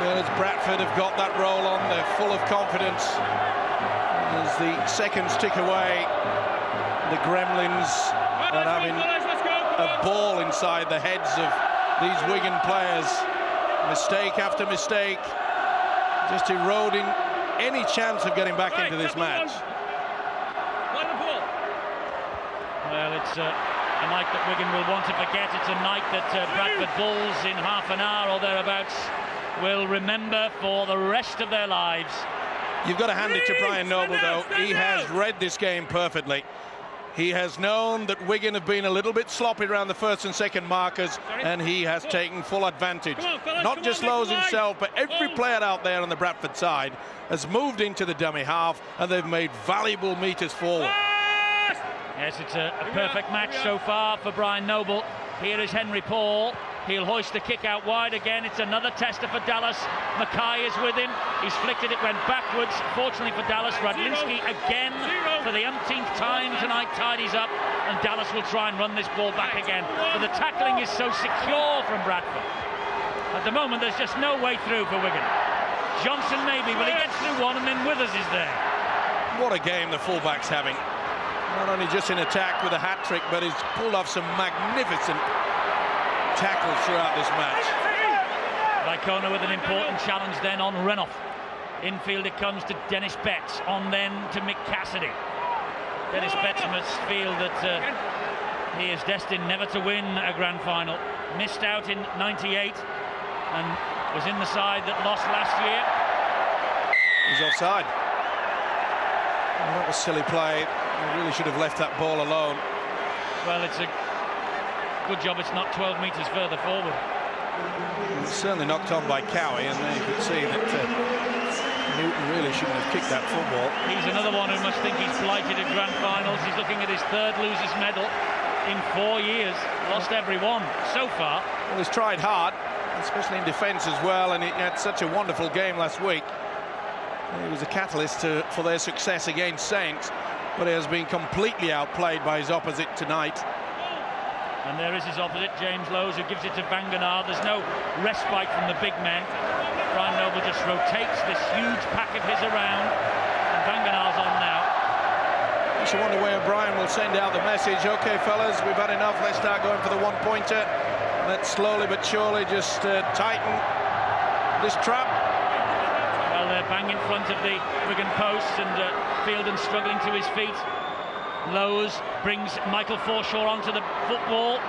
Whereas Bradford have got that roll on, they're full of confidence. As the seconds tick away, the Gremlins are having a ball inside the heads of these Wigan players. Mistake after mistake, just eroding any chance of getting back into this match. Well, it's a night that Wigan will want to forget. It's a night that Bradford Bulls in half an hour or thereabouts will remember for the rest of their lives. You've got to hand it to Brian Noble, though. He has read this game perfectly. He has known that Wigan have been a little bit sloppy around the first and second markers, and he has taken full advantage. Not just Lowes himself, but every player out there on the Bradford side has moved into the dummy half, and they've made valuable meters forward. Yes, it's a perfect match so far for Brian Noble. Here is Henry Paul. He'll hoist the kick out wide again. It's another tester for Dallas. Mackay is with him. He's flicked it. It went backwards. Fortunately for Dallas, Radlinski again for the umpteenth time tonight tidies up, and Dallas will try and run this ball back again. But the tackling is so secure from Bradford. At the moment, there's just no way through for Wigan. Johnson maybe, but he gets through one, and then Withers is there. What a game the fullback's having. Not only just in attack with a hat-trick, but he's pulled off some magnificent tackles throughout this match. Vicona with an important challenge then on Renouf. Infield it comes to Dennis Betts, on then to Mick Cassidy. Dennis Betts must feel that he is destined never to win a grand final. Missed out in '98 and was in the side that lost last year. He's offside. Well, that was silly play. He really should have left that ball alone. Well, it's a good job it's not 12 metres further forward. It's certainly knocked on by Cowie, and there you could see that Newton really shouldn't have kicked that football. He's another one who must think he's blighted at grand finals. He's looking at his third losers medal in 4 years. Lost every one so far. Well, he's tried hard, especially in defence as well, and he had such a wonderful game last week. He was a catalyst for their success against Saints, but he has been completely outplayed by his opposite tonight. And there is his opposite, James Lowes, who gives it to Vanganar. There's no respite from the big men. Brian Noble just rotates this huge pack of his around, and Vanganar's on now. You should wonder where Brian will send out the message. Okay, fellas, we've had enough. Let's start going for the one-pointer. Let's slowly but surely just tighten this trap. Well, they're bang in front of the Wigan posts, and Fielden struggling to his feet. Lowes brings Michael Forshaw onto the football.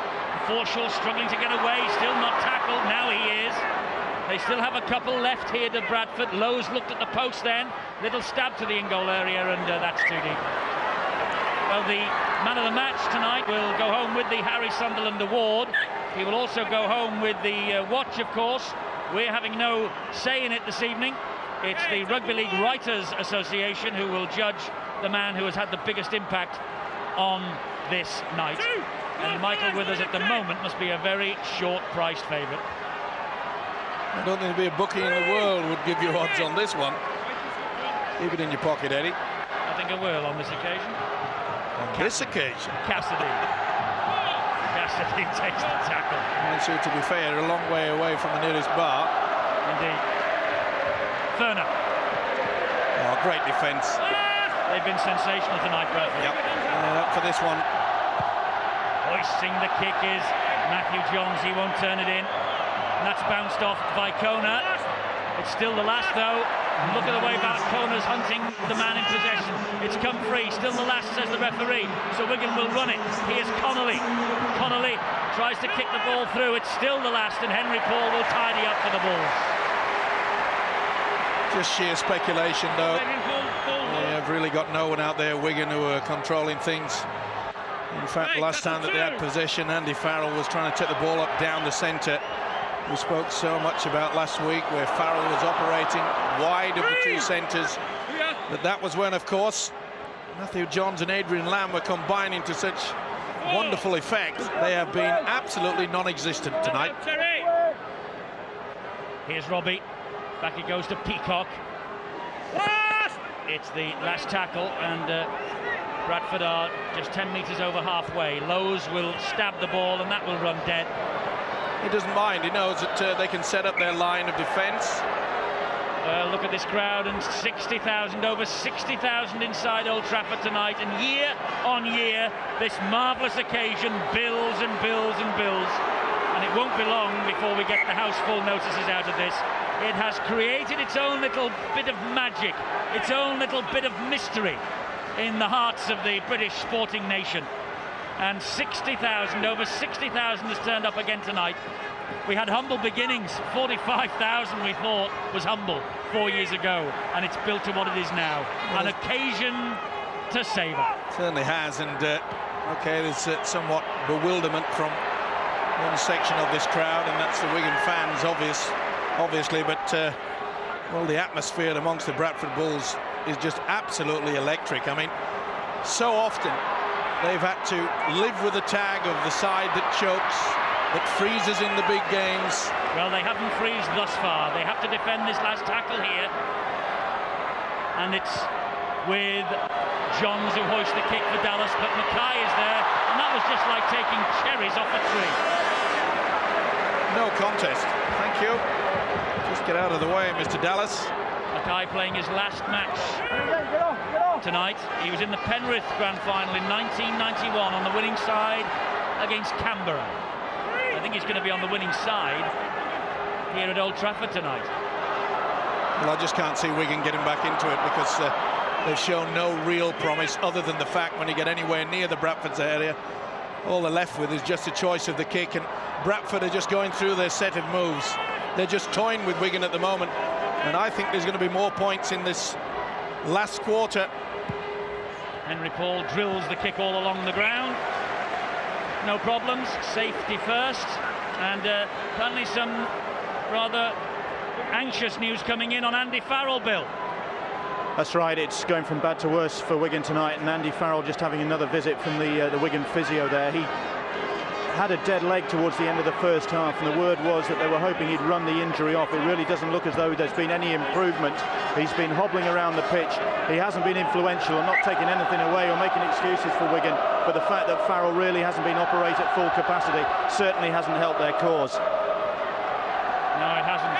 Forshaw struggling to get away, still not tackled. Now he is. They still have a couple left here to Bradford. Lowes looked at the post then. Little stab to the in-goal area, and that's too deep. Well, the man of the match tonight will go home with the Harry Sunderland Award. He will also go home with the watch, of course. We're having no say in it this evening. It's the Rugby League Writers Association who will judge the man who has had the biggest impact on this night. And Michael Withers at the moment must be a very short-priced favourite. I don't think there'd be a bookie in the world would give you odds on this one. Keep it in your pocket, Eddie. I think I will on this occasion. On this occasion. Cassidy takes the tackle. So to be fair, a long way away from the nearest bar. Indeed. Ferner. Oh, great defence. They've been sensational tonight, Bradford. Yep. Up for this one. Hoisting the kick is Matthew Johns. He won't turn it in. And that's bounced off Vicona. It's still the last, though. And look at the way Vicona's hunting the man in possession. It's come free. Still the last, says the referee. So Wigan will run it. Here's Connolly. Connolly tries to kick the ball through. It's still the last, and Henry Paul will tidy up for the Bulls. Just sheer speculation, though. They've really got no one out there, Wigan, who are controlling things. In fact, last time that they had possession, Andy Farrell was trying to take the ball up down the centre. We spoke so much about last week where Farrell was operating wide of the two centres. But that was when, of course, Matthew Johns and Adrian Lamb were combining to such wonderful effect. They have been absolutely non-existent tonight. Here's Robbie. Back it goes to Peacock. It's the last tackle, and Bradford are just 10 metres over halfway. Lowe's will stab the ball, and that will run dead. He doesn't mind. He knows that they can set up their line of defence. Look at this crowd, and 60,000, over 60,000 inside Old Trafford tonight, and year on year this marvellous occasion builds and builds and builds, and it won't be long before we get the house full notices out of this. It has created its own little bit of magic, its own little bit of mystery in the hearts of the British sporting nation. And 60,000, over 60,000 has turned up again tonight. We had humble beginnings. 45,000 we thought was humble 4 years ago, and it's built to what it is now. An occasion to savour. Certainly has, and okay, there's somewhat bewilderment from one section of this crowd, and that's the Wigan fans, obviously, but well, the atmosphere amongst the Bradford Bulls is just absolutely electric. I mean, so often they've had to live with the tag of the side that chokes, that freezes in the big games. Well, they haven't freezed thus far. They have to defend this last tackle here, and it's with Johns who hoists the kick for Dallas, but Mackay is there, and that was just like taking cherries off a tree. No contest. Thank you. Just get out of the way, Mr. Dallas. Mackay playing his last match tonight. He was in the Penrith Grand Final in 1991 on the winning side against Canberra. I think he's going to be on the winning side here at Old Trafford tonight. Well, I just can't see Wigan getting back into it because they've shown no real promise other than the fact when you get anywhere near the Bradford's area, all they're left with is just a choice of the kick, and Bradford are just going through their set of moves. They're just toying with Wigan at the moment, and I think there's going to be more points in this last quarter. Henry Paul drills the kick all along the ground. No problems, safety first, and apparently some rather anxious news coming in on Andy Farrell, Bill. That's right, it's going from bad to worse for Wigan tonight, and Andy Farrell just having another visit from the Wigan physio there. He had a dead leg towards the end of the first half, and the word was that they were hoping he'd run the injury off. It really doesn't look as though there's been any improvement. He's been hobbling around the pitch. He hasn't been influential and not taking anything away or making excuses for Wigan, but the fact that Farrell really hasn't been operating at full capacity certainly hasn't helped their cause. No, it hasn't.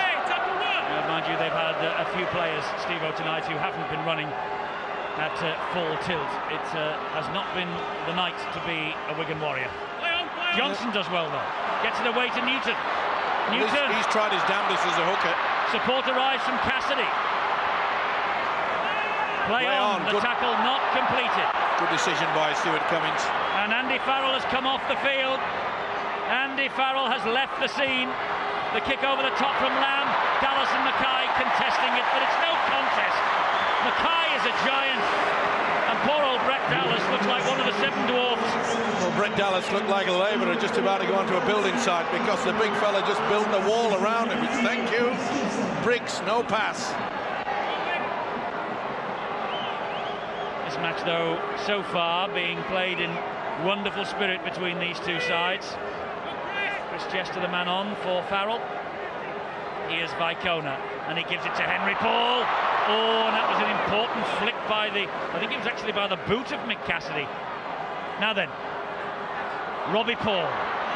Mind you, they've had a few players, Steve-O, tonight who haven't been running at full tilt. It has not been the night to be a Wigan warrior. Johnson does well, though. Gets it away to Newton. Newton. He's tried his damnedest as a hooker. Support arrives from Cassidy. Play on. The tackle not completed. Good decision by Stuart Cummings. And Andy Farrell has come off the field. Andy Farrell has left the scene. The kick over the top from Lamb. Dallas and Mackay contesting it, but it's no contest. Mackay is a giant, and poor old Brett Dallas looks like one of the seven dwarfs. Well, Brett Dallas looked like a labourer just about to go onto a building site because the big fella just built a wall around him. It's thank you, bricks, no pass. This match, though, so far being played in wonderful spirit between these two sides. Chris Chester, the man on for Farrell. Here's Vicona, and he gives it to Henry Paul. Oh, and that was an important flick by I think it was actually by the boot of Mick Cassidy. Now then, Robbie Paul.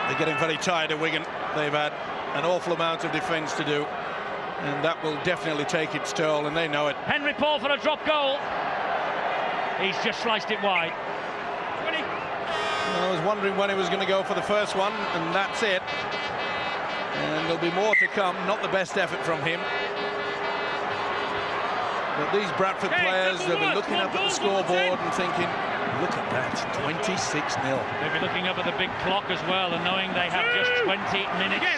They're getting very tired of Wigan. They've had an awful amount of defence to do, and that will definitely take its toll, and they know it. Henry Paul for a drop goal. He's just sliced it wide. I was wondering when he was going to go for the first one, and that's it. And there'll be more to come. Not the best effort from him. But these Bradford players, they'll be looking up at the scoreboard and thinking, look at that, 26-0. They'll be looking up at the big clock as well and knowing they have just 20 minutes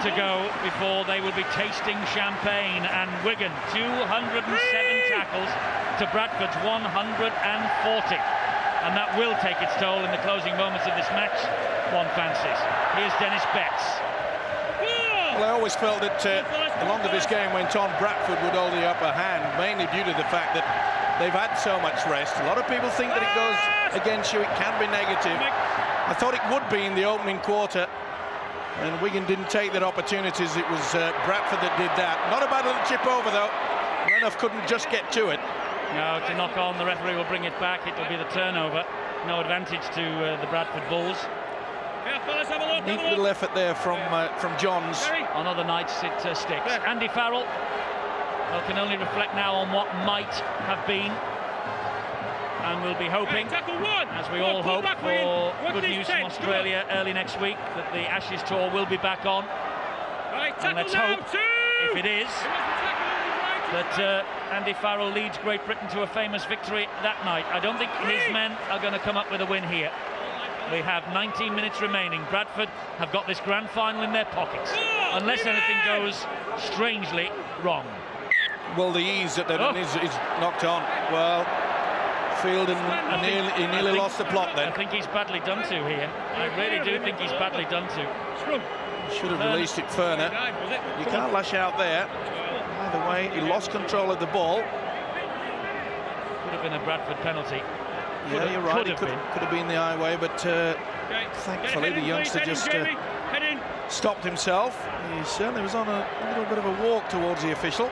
to go before they will be tasting champagne. And Wigan, 207 tackles to Bradford's 140. And that will take its toll in the closing moments of this match, one fancies. Here's Dennis Betts. Well, I always felt that the longer this game went on, Bradford would hold the upper hand, mainly due to the fact that they've had so much rest. A lot of people think that it goes against you, it can be negative. I thought it would be in the opening quarter, and Wigan didn't take their opportunities. It was Bradford that did that. Not a bad little chip over, though. Renouf couldn't just get to it. No, to knock on, the referee will bring it back. It will be the turnover. No advantage to the Bradford Bulls. Neat little effort there from Johns. On other nights it sticks. Andy Farrell, well, can only reflect now on what might have been, and we'll be hoping, as we all hope, for good news from Australia early next week, that the Ashes tour will be back on. And let's hope, if it is, that Andy Farrell leads Great Britain to a famous victory that night. I don't think his men are going to come up with a win here. We have 19 minutes remaining. Bradford have got this grand final in their pockets, unless anything goes strangely wrong. Well, the ease that they're in is knocked on. Well, Field he nearly lost the plot then. I think he's badly done to here. I really do think he's badly done to. Should have released it further. You can't lash out there. Either way, he lost control of the ball. Could have been a Bradford penalty. Yeah, you're right. It could have been the highway, but thankfully the youngster just stopped himself. He certainly was on a little bit of a walk towards the official.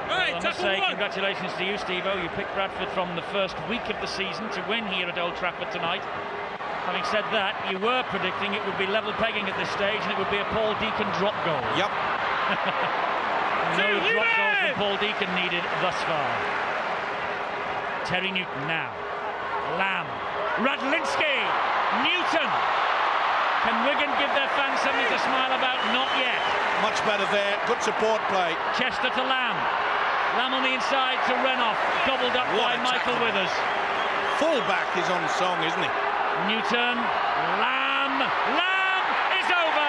Well, I must say congratulations to you, Steve-O. You picked Bradford from the first week of the season to win here at Old Trafford tonight. Having said that, you were predicting it would be level pegging at this stage and it would be a Paul Deacon drop goal. Yep. No drop goal from Paul Deacon needed thus far. Terry Newton now. Lamb. Radlinski. Newton. Can Wigan give their fans something to smile about? Not yet. Much better there. Good support play. Chester to Lamb. Lamb on the inside to Renouf. Doubled up by Michael Withers. Full back is on song, isn't he? Newton. Lamb. Lamb is over.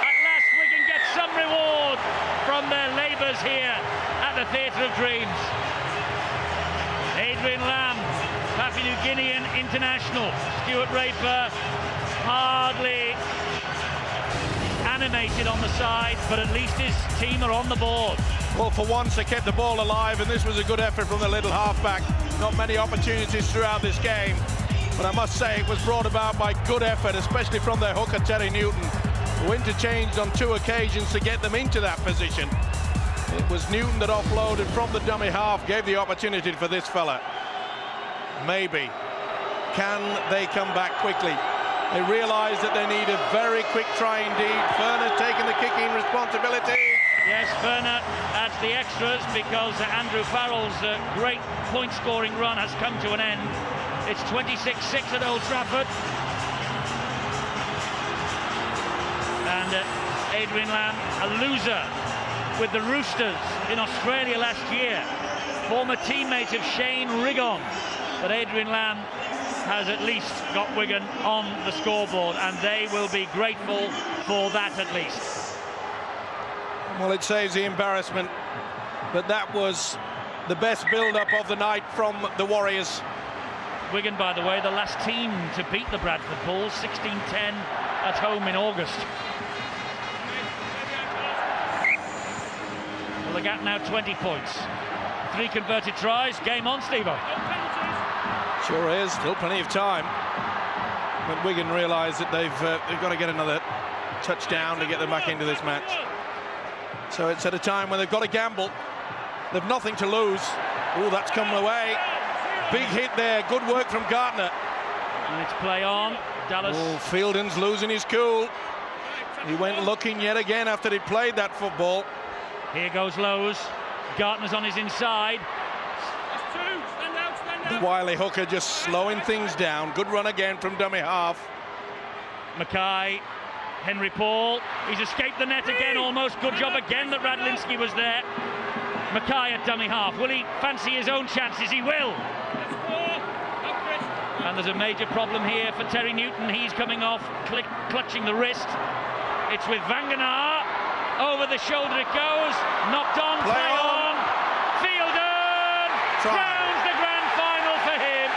At last Wigan gets some reward from their labours here at the Theatre of Dreams. Adrian Lamb, Papua New Guinean international. Stuart Raper hardly animated on the side, but at least his team are on the board. Well, for once they kept the ball alive, and this was a good effort from the little halfback. Not many opportunities throughout this game, but I must say it was brought about by good effort, especially from their hooker Terry Newton, who interchanged on 2 occasions to get them into that position. It was Newton that offloaded from the dummy half, gave the opportunity for this fella. Maybe. Can they come back quickly? They realise that they need a very quick try indeed. Ferner taking the kicking responsibility. Yes, Ferner adds the extras because Andrew Farrell's great point-scoring run has come to an end. It's 26-6 at Old Trafford. And Adrian Lamb, a loser with the Roosters in Australia last year. Former teammate of Shane Rigon. But Adrian Lamb has at least got Wigan on the scoreboard, and they will be grateful for that at least. Well, it saves the embarrassment, but that was the best build-up of the night from the Warriors. Wigan, by the way, the last team to beat the Bradford Bulls, 16-10 at home in August. Well, the gap now 20 points. 3 converted tries, game on, Steve-O. Sure is, still plenty of time. But Wigan realise that they've got to get another touchdown to get them back into this match. So it's at a time when they've got to gamble. They've nothing to lose. Oh, that's come away. Big hit there. Good work from Gartner. And it's play on. Dallas. Oh, Fielden's losing his cool. He went looking yet again after he played that football. Here goes Lowe's. Gartner's on his inside. The wily hooker just slowing things down. Good run again from dummy half. Mackay, Henry Paul. He's escaped the net again almost. Good job again that Radlinski was there. Mackay at dummy half. Will he fancy his own chances? He will. And there's a major problem here for Terry Newton. He's coming off, clutching the wrist. It's with Vangenaar. Over the shoulder it goes. Knocked on, play on. Fielden crowns the grand final for him.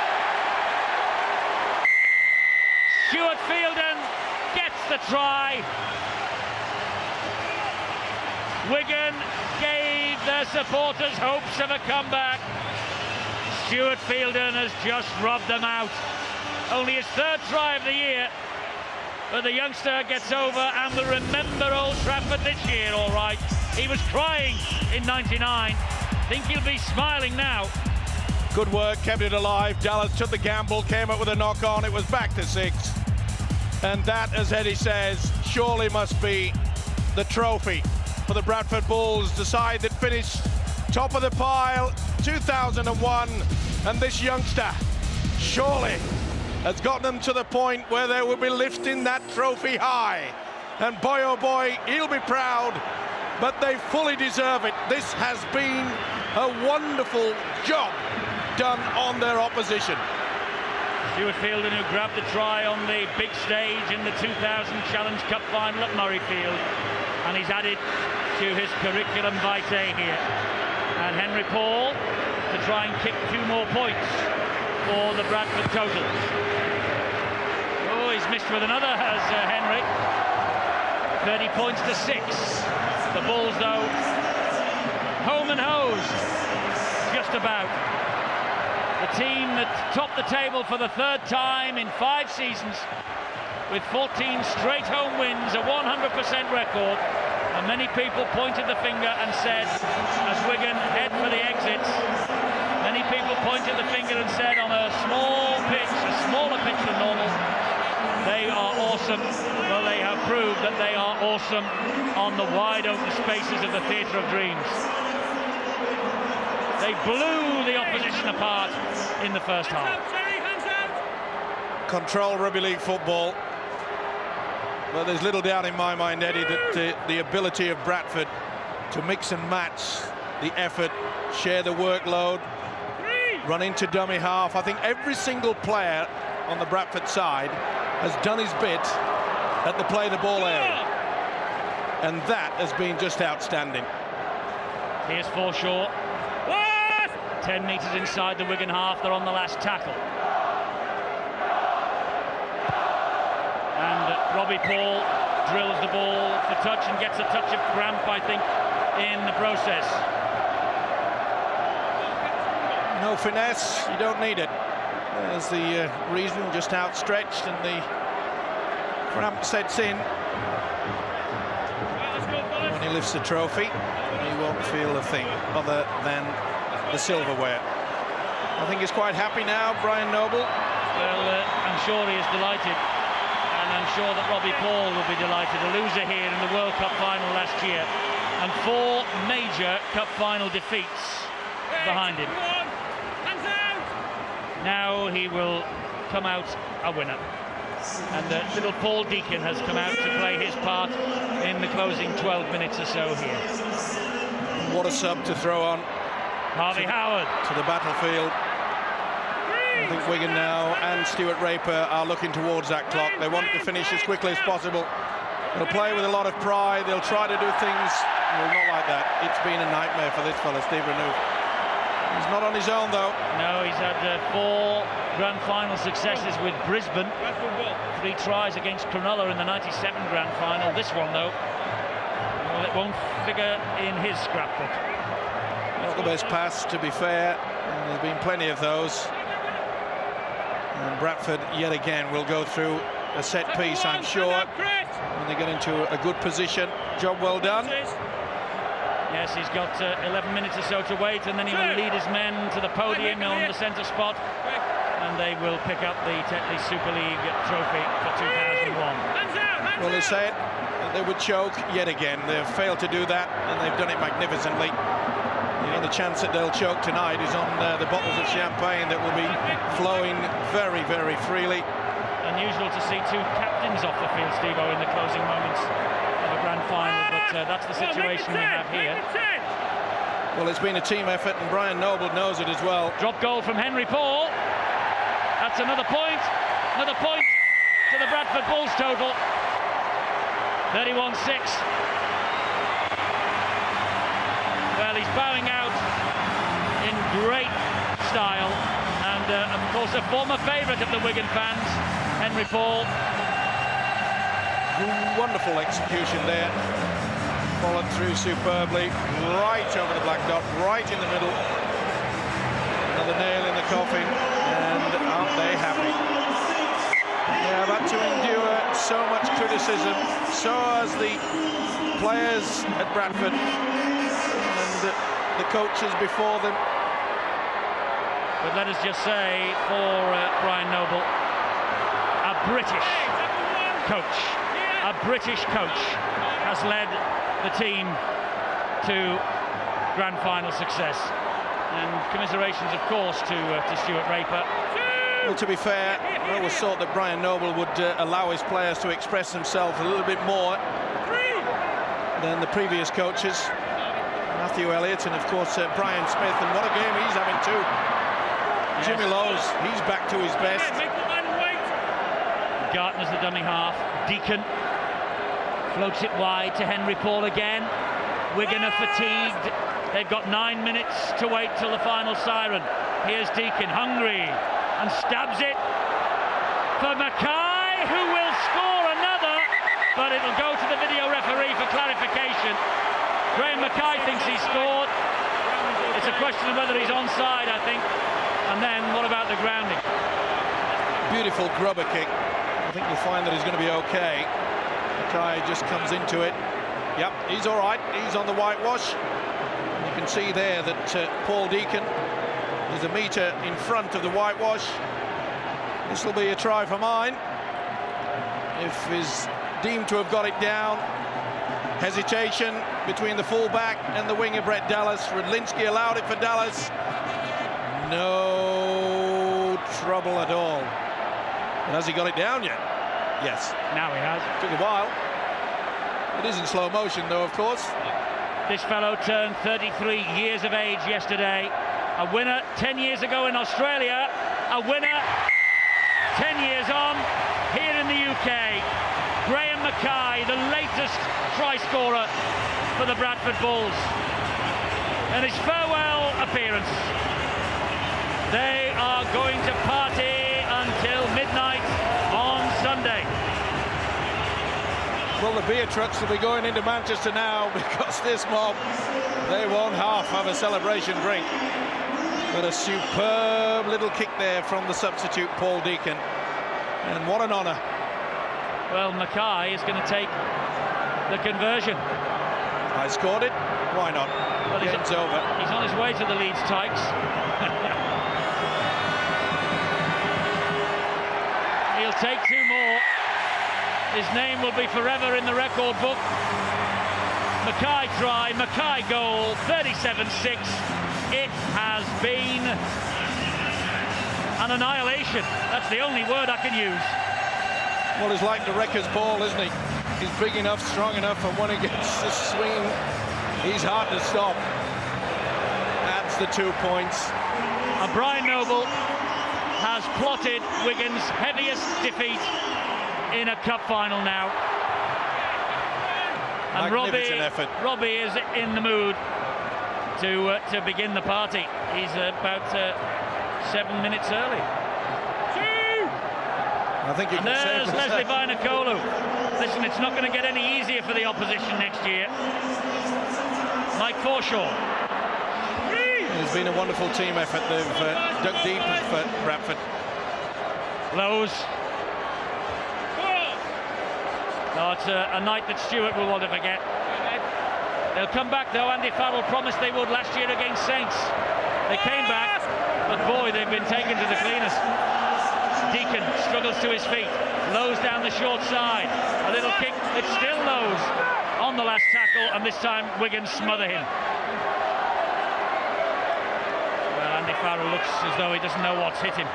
Stuart Fielden gets the try. Wigan gave their supporters hopes of a comeback. Stuart Fielden has just robbed them out. Only his third try of the year. But the youngster gets over and will remember Old Trafford this year, all right. He was crying in '99. Think he'll be smiling now. Good work, kept it alive. Dallas took the gamble, came up with a knock on. It was back to 6. And that, as Eddie says, surely must be the trophy for the Bradford Bulls, the side that finished top of the pile 2001. And this youngster surely has gotten them to the point where they will be lifting that trophy high. And boy, oh boy, he'll be proud, but they fully deserve it. This has been a wonderful job done on their opposition. Stuart Fielden, who grabbed the try on the big stage in the 2000 Challenge Cup final at Murrayfield, and he's added to his curriculum vitae here. And Henry Paul to try and kick 2 more points for the Bradford total. Oh, he's missed with another, has Henry. 30 points to 6. The Bulls, though, home and hosed, just about. The team that topped the table for the 3rd time in 5 seasons, with 14 straight home wins, a 100% record. And many people pointed the finger and said, as Wigan head for the exits, many people pointed the finger and said, on a small pitch, a smaller pitch than normal, they are awesome. Well, they have proved that they are awesome on the wide open spaces of the Theatre of Dreams. They blew the opposition apart in the first half. Control rugby league football. But there's little doubt in my mind, Eddie, that the ability of Bradford to mix and match the effort, share the workload, run into dummy half. I think every single player on the Bradford side has done his bit at the play the ball area. And that has been just outstanding. Here's Forshaw. 10 metres inside the Wigan half. They're on the last tackle. And Robbie Paul drills the ball for touch and gets a touch of cramp, I think, in the process. No finesse, you don't need it. There's the reason, just outstretched, and the cramp sets in. When he lifts the trophy, he won't feel a thing other than the silverware. I think he's quite happy now, Brian Noble. Well, I'm sure he is delighted. And I'm sure that Robbie Paul will be delighted. A loser here in the World Cup final last year. And 4 major Cup final defeats behind him. Now he will come out a winner. And little Paul Deacon has come out to play his part in the closing 12 minutes or so here. What a sub to throw on. Harvey Howard. To the battlefield. I think Wigan now and Stuart Raper are looking towards that clock. They want to finish as quickly as possible. They'll play with a lot of pride. They'll try to do things. Well, not like that. It's been a nightmare for this fella, Steve Renouf. He's not on his own, though. No, he's had 4 grand final successes with Brisbane. 3 tries against Cronulla in the '97 grand final. This one, though, well, it won't figure in his scrapbook. Not the best pass, to be fair. And there's been plenty of those. And Bradford, yet again, will go through a set piece, I'm sure. When they get into a good position. Job well done. Yes, he's got 11 minutes or so to wait, and then he will lead his men to the podium on the centre spot, and they will pick up the Tetley Super League trophy for 2001. Well, they said that they would choke yet again. They've failed to do that, and they've done it magnificently. You know, the chance that they'll choke tonight is on the bottles of champagne that will be flowing very, very freely. Unusual to see two captains off the field, Steve-O, in the closing moments of a grand final, but that's the situation we have here. Well, it's been a team effort, and Brian Noble knows it as well. Drop goal from Henry Paul. That's another point to the Bradford Bulls total. 31-6. Well, he's bowing out in great style, and of course a former favourite of the Wigan fans, Henry Paul. Wonderful execution there. Followed through superbly, right over the black dot, right in the middle. Another nail in the coffin, and aren't they happy? Yeah, I've had to endure so much criticism, so has the players at Bradford and the coaches before them. But let us just say, for Brian Noble, a British coach has led the team to grand final success. And commiserations, of course, to Stuart Raper. Well, to be fair, I always thought that Brian Noble would allow his players to express themselves a little bit more than the previous coaches. Matthew Elliott and, of course, Brian Smith. And what a game he's having too. Yes. Jimmy Lowe's, he's back to his best. Gartner's the dummy half. Deacon floats it wide to Henry Paul again. Wigan are fatigued. They've got 9 minutes to wait till the final siren. Here's Deacon, hungry, and stabs it for Mackay, who will score another, but it'll go to the video referee for clarification. Graham Mackay thinks he scored. It's a question of whether he's onside, I think. And then what about the grounding? Beautiful grubber kick. I think you'll find that he's going to be okay. Mackay just comes into it. Yep, he's all right. He's on the whitewash. You can see there that Paul Deacon is a metre in front of the whitewash. This will be a try for mine. If he's deemed to have got it down. Hesitation between the fullback and the winger, Brett Dallas. Rudlinski allowed it for Dallas. No trouble at all. But has he got it down yet? Yes. Now he has. Took a while. It is in slow motion, though, of course. This fellow turned 33 years of age yesterday. A winner 10 years ago in Australia. A winner 10 years on here in the UK. Graham Mackay, the latest try scorer for the Bradford Bulls. And his farewell appearance. They are going to party until midnight on Sunday. Well, the beer trucks will be going into Manchester now because this mob, they won't half have a celebration drink. But a superb little kick there from the substitute Paul Deacon. And what an honour. Well, Mackay is going to take the conversion. I scored it. Why not? Well, Game's over. He's on his way to the Leeds Tykes. He'll take two more. His name will be forever in the record book. Mackay try, Mackay goal, 37-6. It has been an annihilation. That's the only word I can use. Well, he's like the wrecker's ball, isn't he? He's big enough, strong enough, and when he gets the swing, he's hard to stop. That's the 2 points. And Brian Noble has plotted Wigan's heaviest defeat in a cup final now. And Robbie is in the mood to begin the party. He's about 7 minutes early. I think you and can there's Leslie Vainikolu. Listen, it's not going to get any easier for the opposition next year. Mike Forshaw. It's been a wonderful team effort. They've dug deep for Bradford. Lowe's. Oh, it's a night that Stuart will want to forget. They'll come back though. Andy Farrell promised they would last year against Saints. They came back, but boy, they've been taken to the cleaners. Deacon struggles to his feet, Lowe's down the short side. A little kick, it's still Lowe's on the last tackle, and this time Wigan smother him. Well, Andy Farrell looks as though he doesn't know what's hit him.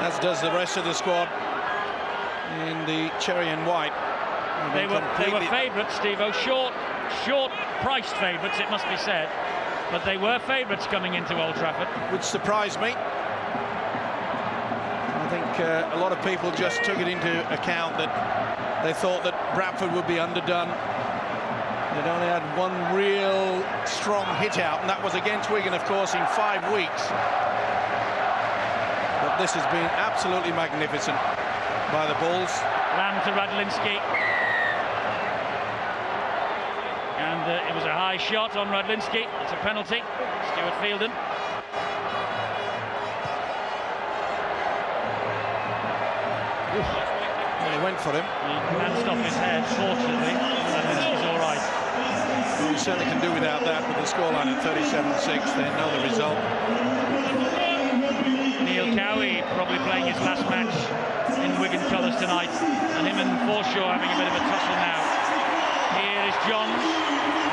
As does the rest of the squad in the cherry and white. They were favourites, Steve-O, short-priced favourites, it must be said. But they were favourites coming into Old Trafford. Which surprised me. I think a lot of people just took it into account that they thought that Bradford would be underdone. They'd only had one real strong hit out, and that was against Wigan, of course, in 5 weeks. But this has been absolutely magnificent by the Bulls. Lamb to Radlinski. And it was a high shot on Radlinski. It's a penalty. Stuart Fielden. Well, he went for him. He glanced off his head, fortunately. Radlinski's all right. Well, you certainly can do without that with the scoreline at 37-6. They know the result. Neil Cowie probably playing his last match in Wigan colours tonight, and him and Forshaw having a bit of a tussle now. Here is Johns,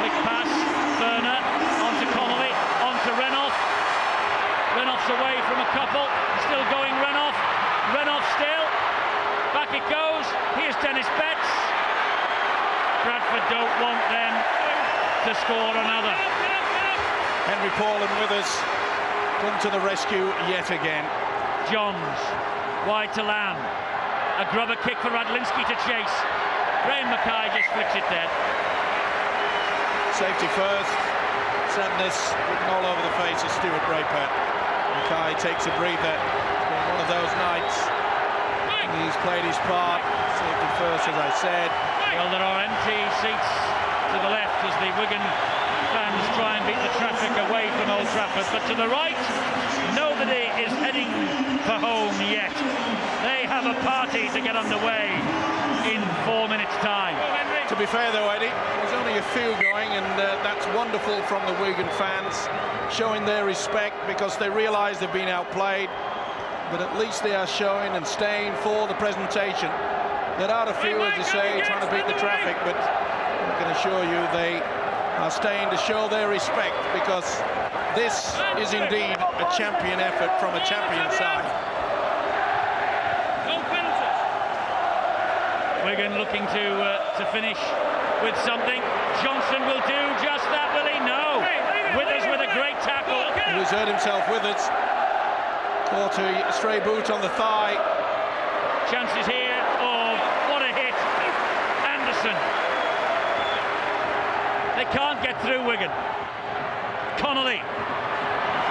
flick pass, Turner, onto Connolly, onto Renouf. Renouf's away from a couple, still going Renouf. Renouf still, back it goes. Here's Dennis Betts. Bradford don't want them to score another. Henry Paul and Withers come to the rescue yet again. Johns, wide to Lamb. A grubber kick for Radlinski to chase. Graham Mackay just flicks it dead. Safety first. Sadness written all over the face of Stuart Draper. Mackay takes a breather. It's been one of those nights. He's played his part. Safety first, as I said. Well, there are empty seats to the left as the Wigan fans try and beat the traffic away from Old Trafford. But to the right, nobody is heading for home yet. They have a party to get underway in 4 minutes' time. To be fair though, Eddie, there's only a few going, and that's wonderful from the Wigan fans, showing their respect because they realise they've been outplayed, but at least they are showing and staying for the presentation. There are a few, as you say, trying to beat the traffic, but I can assure you they are staying to show their respect, because this is indeed a champion effort from a champion side. Wigan looking to finish with something. Johnson will do just that, will he? No. Withers with a great tackle. He's hurt himself, Withers. Caught a stray boot on the thigh. Chances here. Oh, what a hit. Anderson. They can't get through Wigan. Connolly.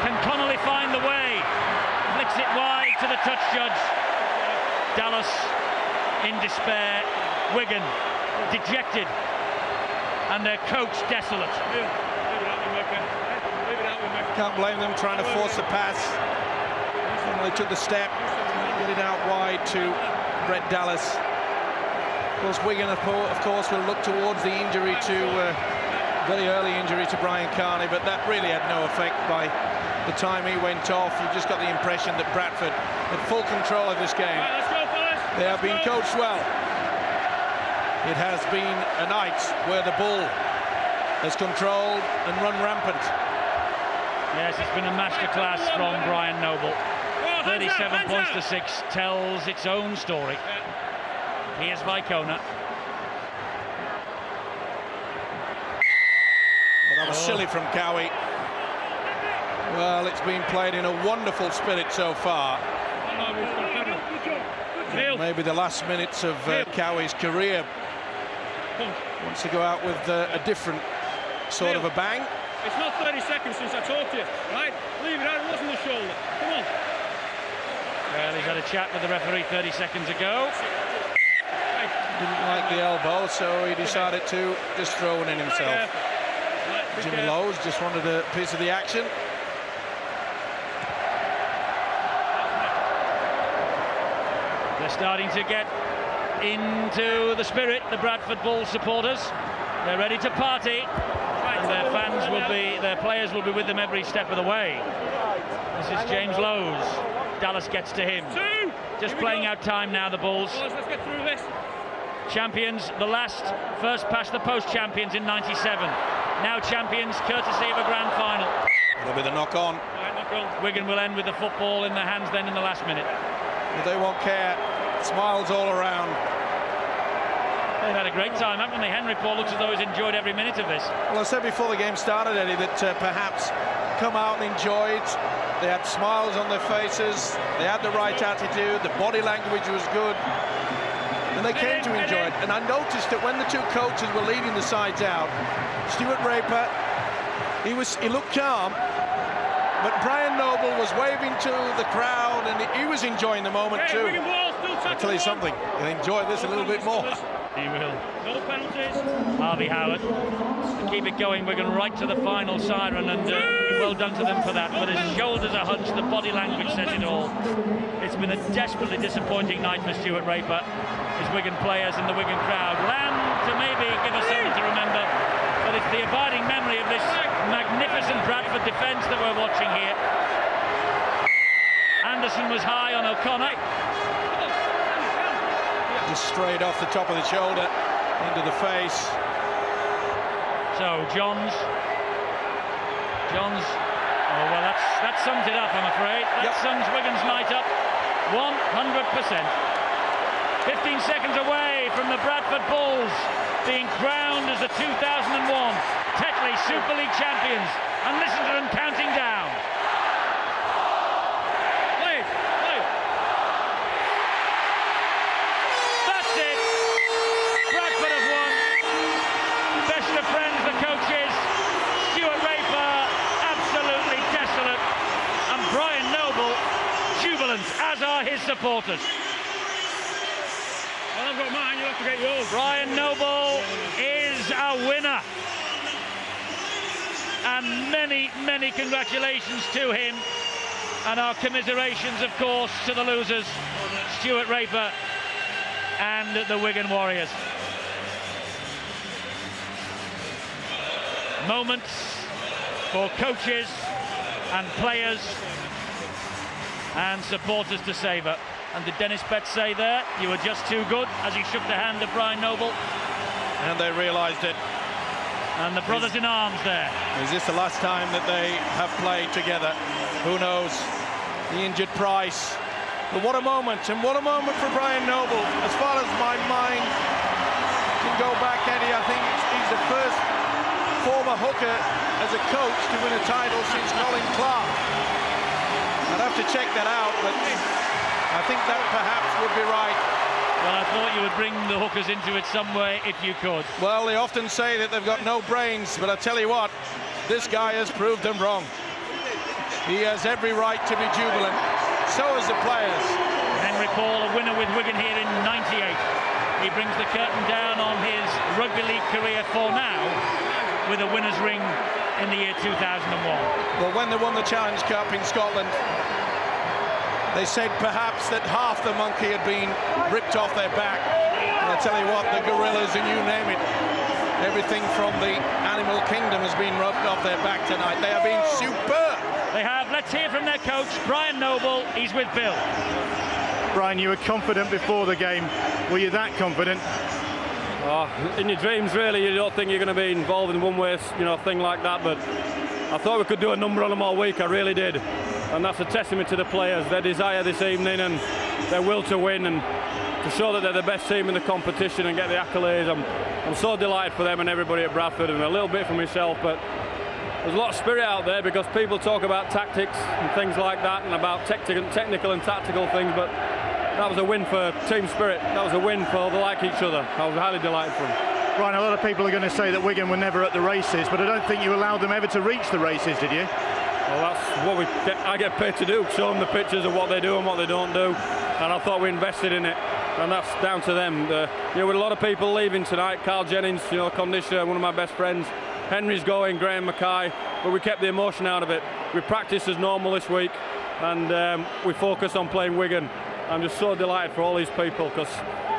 Can Connolly find the way? Flicks it wide to the touch judge. Dallas in despair. Wigan dejected. And their coach desolate. Can't blame them trying to force the pass. Connolly took the step. Get it out wide to Brett Dallas. Of course, Wigan, of course, will look towards the injury to very early injury to Brian Carney, but that really had no effect by the time he went off. You just got the impression that Bradford had full control of this game. They have been coached well. It has been a night where the Bull has controlled and run rampant. Yes, it's been a masterclass from Brian Noble. 37 points to 6 tells its own story. Here's Vicona. Well, that was silly from Cowie. Well, it's been played in a wonderful spirit so far. Maybe the last minutes of Cowie's career. Wants to go out with a different sort of a bang. It's not 30 seconds since I talked to you, right? Leave it out, it wasn't the shoulder. Come on. Well, he's had a chat with the referee 30 seconds ago. Didn't like the elbow, so he decided to just throw it in himself. Jimmy Lowe's just wanted a piece of the action. They're starting to get into the spirit, the Bradford Bulls supporters. They're ready to party, and their players will be with them every step of the way. This is James Lowe's. Dallas gets to him. Just playing out time now, the Bulls. Let's get through this. Champions, first past the post champions in '97. Now champions, courtesy of a grand final. There'll be the knock-on. Wigan will end with the football in their hands then in the last minute. But they won't care. Smiles all around. They've had a great time, haven't they? Henry Paul looks as though he's enjoyed every minute of this. Well, I said before the game started, Eddie, that perhaps come out and enjoyed. They had smiles on their faces. They had the right attitude. The body language was good. And they came to enjoy it. And I noticed that when the two coaches were leading the sides out, Stuart Raper, he looked calm, but Brian Noble was waving to the crowd, and he was enjoying the moment too. I'll tell you something, he'll enjoy this a little bit more. He will. No penalties. Harvey Howard to keep it going. Wigan right to the final siren, and well done to them for that. But his shoulders are hunched, the body language says it all. It's been a desperately disappointing night for Stuart Raper. His Wigan players and the Wigan crowd. Lamb to maybe give us something to remember, but it's the abiding memory of this magnificent Bradford defence that we're watching here. Anderson was high on O'Connor. Just straight off the top of the shoulder into the face. So Johns. Oh well, that sums it up, I'm afraid. That sums Wigan's night up 100%. 15 seconds away from the Bradford Bulls being crowned as the 2001 Tetley Super League champions. And listen to them counting down. Play. That's it. Bradford have won. Best of friends, the coaches. Stuart Raper, absolutely desolate. And Brian Noble, jubilant, as are his supporters. Well, I've got mine, you'll have to get yours. Brian Noble is a winner. And many congratulations to him. And our commiserations, of course, to the losers, Stuart Raper and the Wigan Warriors. Moments for coaches and players and supporters to savour. And did Dennis Betts say there, you were just too good, as he shook the hand of Brian Noble? And they realised it. And the brothers in arms there. Is this the last time that they have played together? Who knows? The injured Price. But what a moment, and what a moment for Brian Noble. As far as my mind can go back, Eddie, I think he's the first former hooker as a coach to win a title since Colin Clark. I'd have to check that out, but I think that perhaps would be right. Well, I thought you would bring the hookers into it some way if you could. Well, they often say that they've got no brains, but I tell you what, this guy has proved them wrong. He has every right to be jubilant. So has the players. Henry Paul, a winner with Wigan here in '98. He brings the curtain down on his rugby league career for now with a winner's ring in the year 2001. Well, when they won the Challenge Cup in Scotland, they said perhaps that half the monkey had been ripped off their back. And I tell you what, the gorillas and you name it, everything from the animal kingdom has been rubbed off their back tonight. They have been superb. They have. Let's hear from their coach, Brian Noble. He's with Bill. Brian, you were confident before the game. Were you that confident? In your dreams, really, you don't think you're going to be involved in one way, thing like that. But I thought we could do a number on them all week. I really did. And that's a testament to the players, their desire this evening and their will to win and to show that they're the best team in the competition and get the accolades. I'm so delighted for them and everybody at Bradford, and a little bit for myself, but there's a lot of spirit out there because people talk about tactics and things like that and about technical and tactical things, but that was a win for team spirit. That was a win for the like each other. I was highly delighted for them. Brian, a lot of people are going to say that Wigan were never at the races, but I don't think you allowed them ever to reach the races, did you? Well, that's what I get paid to do, show them the pictures of what they do and what they don't do, and I thought we invested in it, and that's down to them. With a lot of people leaving tonight, Carl Jennings, conditioner, one of my best friends, Henry's going, Graham Mackay, but we kept the emotion out of it. We practiced as normal this week, and we focused on playing Wigan. I'm just so delighted for all these people because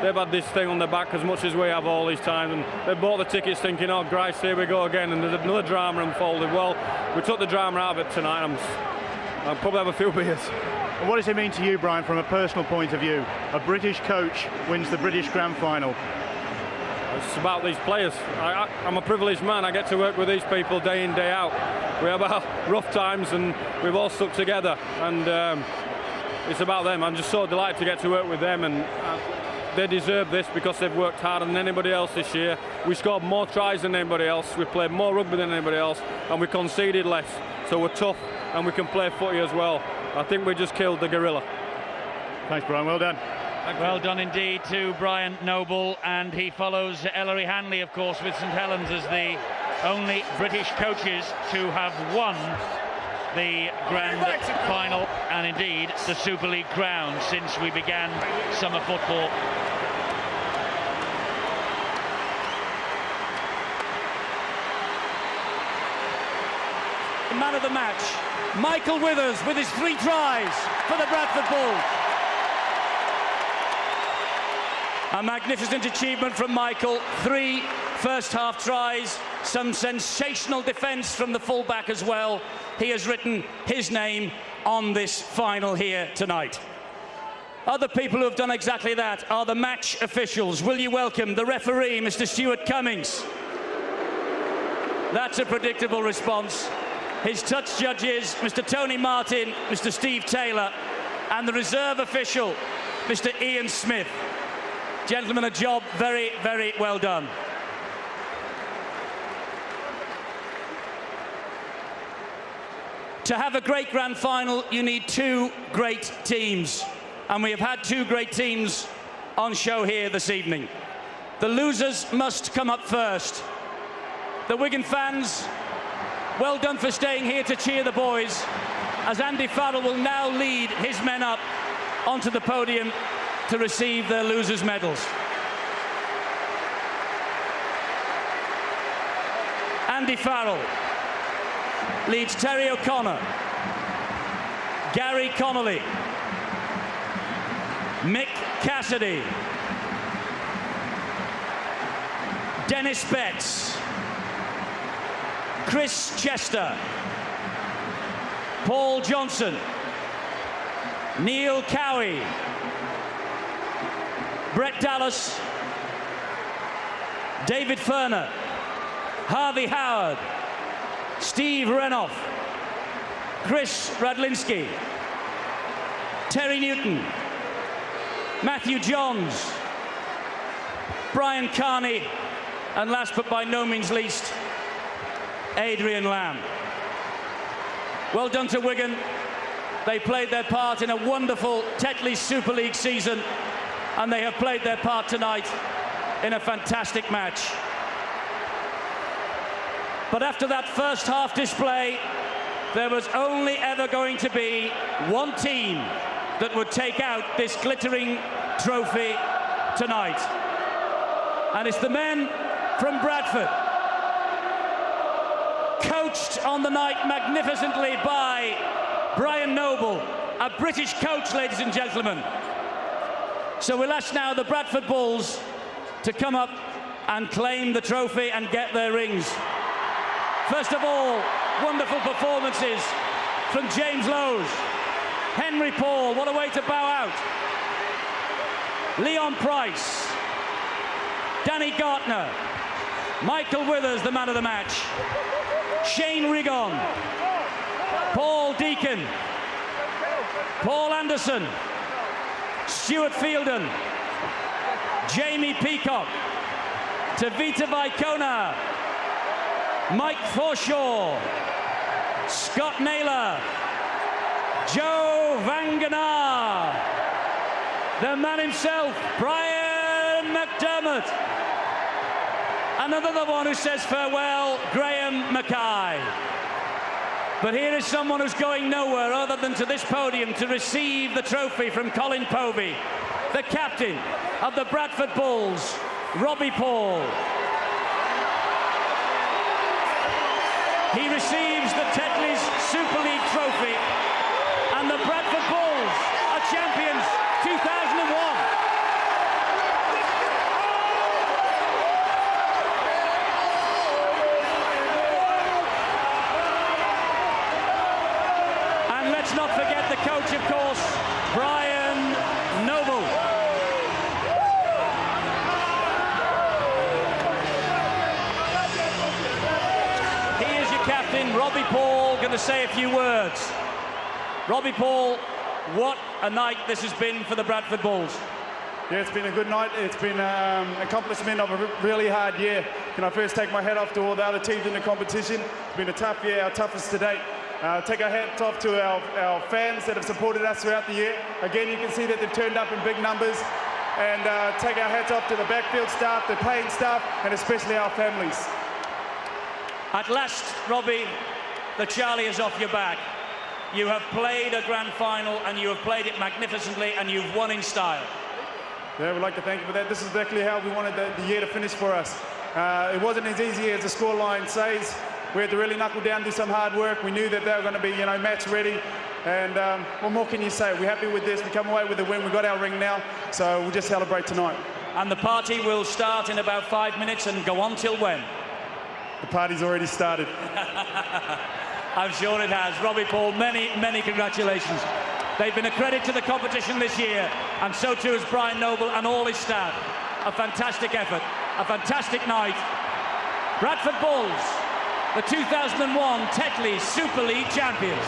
they've had this thing on their back as much as we have all these times, and they bought the tickets thinking, oh Christ, here we go again, and there's another drama unfolded. Well, we took the drama out of it tonight. I'll probably have a few beers. And what does it mean to you, Brian, from a personal point of view? A British coach wins the British Grand Final. It's about these players. I'm a privileged man. I get to work with these people day in, day out. We have our rough times and we've all stuck together, and it's about them. I'm just so delighted to get to work with them, and they deserve this because they've worked harder than anybody else this year. We scored more tries than anybody else, we played more rugby than anybody else, and we conceded less. So we're tough and we can play footy as well. I think we just killed the gorilla. Thanks, Brian. Well done. Well done indeed to Brian Noble, and he follows Ellery Hanley, of course, with St Helens as the only British coaches to have won the Grand Final and indeed the Super League crown since we began summer football. The man of the match, Michael Withers, with his 3 tries for the Bradford Bulls. A magnificent achievement from Michael. 3 first-half tries, some sensational defence from the fullback as well. He has written his name on this final here tonight. Other people who have done exactly that are the match officials. Will you welcome the referee, Mr. Stuart Cummings? That's a predictable response. His touch judges, Mr. Tony Martin, Mr. Steve Taylor, and the reserve official, Mr. Ian Smith. Gentlemen, a job very, very well done. To have a great grand final, you need 2 great teams. And we have had 2 great teams on show here this evening. The losers must come up first. The Wigan fans, well done for staying here to cheer the boys, as Andy Farrell will now lead his men up onto the podium to receive their losers' medals. Andy Farrell leads Terry O'Connor, Gary Connolly, Mick Cassidy, Dennis Betts, Chris Chester, Paul Johnson, Neil Cowie, Brett Dallas, David Ferner, Harvey Howard, Steve Renoff, Chris Radlinski, Terry Newton, Matthew Johns, Brian Carney, and last but by no means least, Adrian Lamb. Well done to Wigan. They played their part in a wonderful Tetley Super League season, and they have played their part tonight in a fantastic match. But after that first half display, there was only ever going to be one team that would take out this glittering trophy tonight. And it's the men from Bradford, coached on the night magnificently by Brian Noble, a British coach, ladies and gentlemen. So we'll ask now the Bradford Bulls to come up and claim the trophy and get their rings. First of all, wonderful performances from James Lowes, Henry Paul, what a way to bow out, Leon Price, Danny Gartner, Michael Withers, the man of the match, Shane Rigon, Paul Deacon, Paul Anderson, Stuart Fielden, Jamie Peacock, Tavita Vaikona, Mike Forshaw, Scott Naylor, Joe Vanganar, the man himself, Brian McDermott, and another one who says farewell, Graham Mackay. But here is someone who's going nowhere other than to this podium to receive the trophy from Colin Povey, the captain of the Bradford Bulls, Robbie Paul. He receives the Tetley's Super League trophy, and the Bradford Bulls are champions 2001. captain, Robbie Paul, going to say a few words. Robbie Paul, what a night this has been for the Bradford Bulls. Yeah, it's been a good night. It's been an accomplishment of a really hard year. Can I first take my hat off to all the other teams in the competition? It's been a tough year, our toughest to date. Take our hats off to our fans that have supported us throughout the year. Again, you can see that they've turned up in big numbers. And take our hats off to the backfield staff, the playing staff, and especially our families. At last, Robbie, the Charlie is off your back. You have played a grand final, and you have played it magnificently, and you've won in style. Yeah, we'd like to thank you for that. This is exactly how we wanted the year to finish for us. It wasn't as easy as the scoreline says. We had to really knuckle down, do some hard work. We knew that they were going to be, match ready. And what more can you say? We're happy with this. We come away with a win. We've got our ring now, so we'll just celebrate tonight. And the party will start in about 5 minutes and go on till when? The party's already started. I'm sure it has. Robbie Paul, many, many congratulations. They've been a credit to the competition this year, and so too has Brian Noble and all his staff. A fantastic effort, a fantastic night. Bradford Bulls, the 2001 Tetley Super League champions.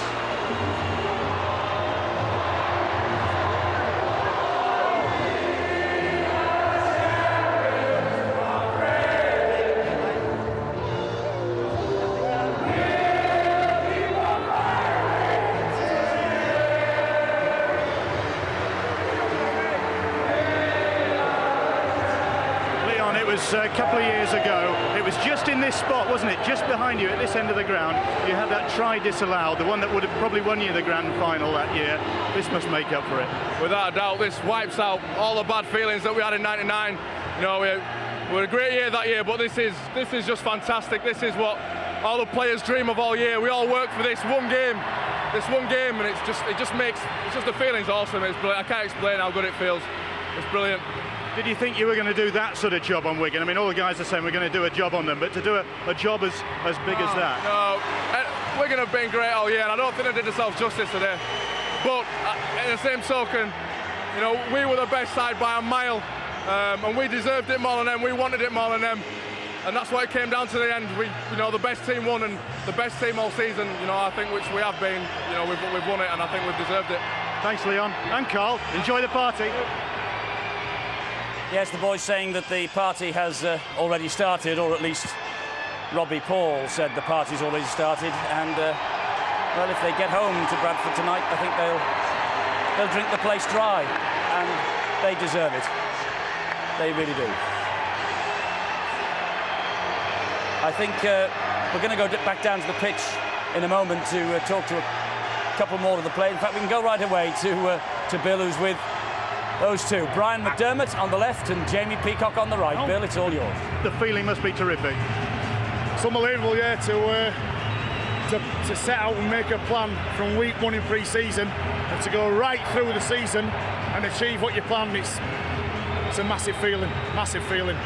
A couple of years ago, it was just in this spot, wasn't it? Just behind you at this end of the ground, you had that try disallowed, the one that would have probably won you the grand final that year. This must make up for it. Without a doubt, this wipes out all the bad feelings that we had in '99. We had a great year that year, but this is just fantastic. This is what all the players dream of all year. We all work for this one game, and it's just the feeling's awesome. It's brilliant. I can't explain how good it feels. It's brilliant. Did you think you were going to do that sort of job on Wigan? I mean, all the guys are saying we're going to do a job on them, but to do a job as big as that? No, Wigan have been great all year, and I don't think they did themselves justice today. But in the same token, we were the best side by a mile, and we deserved it more than them. We wanted it more than them, and that's why it came down to the end. The best team won, and the best team all season. I think which we have been. We've won it, and I think we've deserved it. Thanks, Leon and Carl. Enjoy the party. Yes, the boys saying that the party has already started, or at least Robbie Paul said the party's already started. And well, if they get home to Bradford tonight, I think they'll drink the place dry, and they deserve it. They really do. I think we're going to go back down to the pitch in a moment to talk to a couple more of the players. In fact, we can go right away to Bill, who's with those two, Brian McDermott on the left and Jamie Peacock on the right. Bill, it's all yours. The feeling must be terrific. It's unbelievable, yeah, to set out and make a plan from week 1 in pre-season and to go right through the season and achieve what you planned. It's a massive feeling, massive feeling.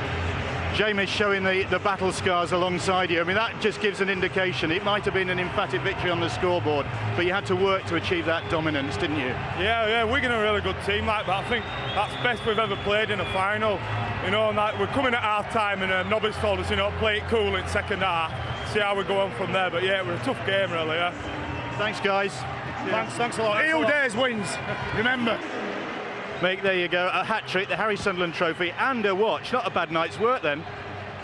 Jamie's showing the battle scars alongside you. I mean, that just gives an indication. It might have been an emphatic victory on the scoreboard, but you had to work to achieve that dominance, didn't you? Yeah, Wigan are a really good team like that. I think that's the best we've ever played in a final. And we're coming at half time, and Nobby's told us, play it cool in second half, see how we go on from there. But yeah, we're a tough game, really. Yeah. Thanks, guys. Thanks a lot. Heel Days wins. Remember. Mick, there you go, a hat-trick, the Harry Sunderland Trophy, and a watch. Not a bad night's work then.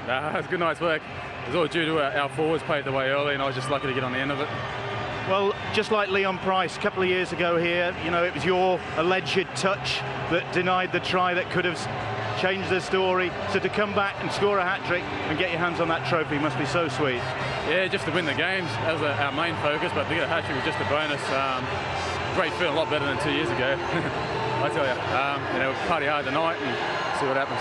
Nah, it's a good night's work. It was all due to our forwards played the way early, and I was just lucky to get on the end of it. Well, just like Leon Price a couple of years ago here, it was your alleged touch that denied the try that could have changed the story. So to come back and score a hat-trick and get your hands on that trophy must be so sweet. Yeah, just to win the games, that was our main focus, but to get a hat-trick was just a bonus. Great feeling, a lot better than 2 years ago. I tell you, party hard tonight and see what happens.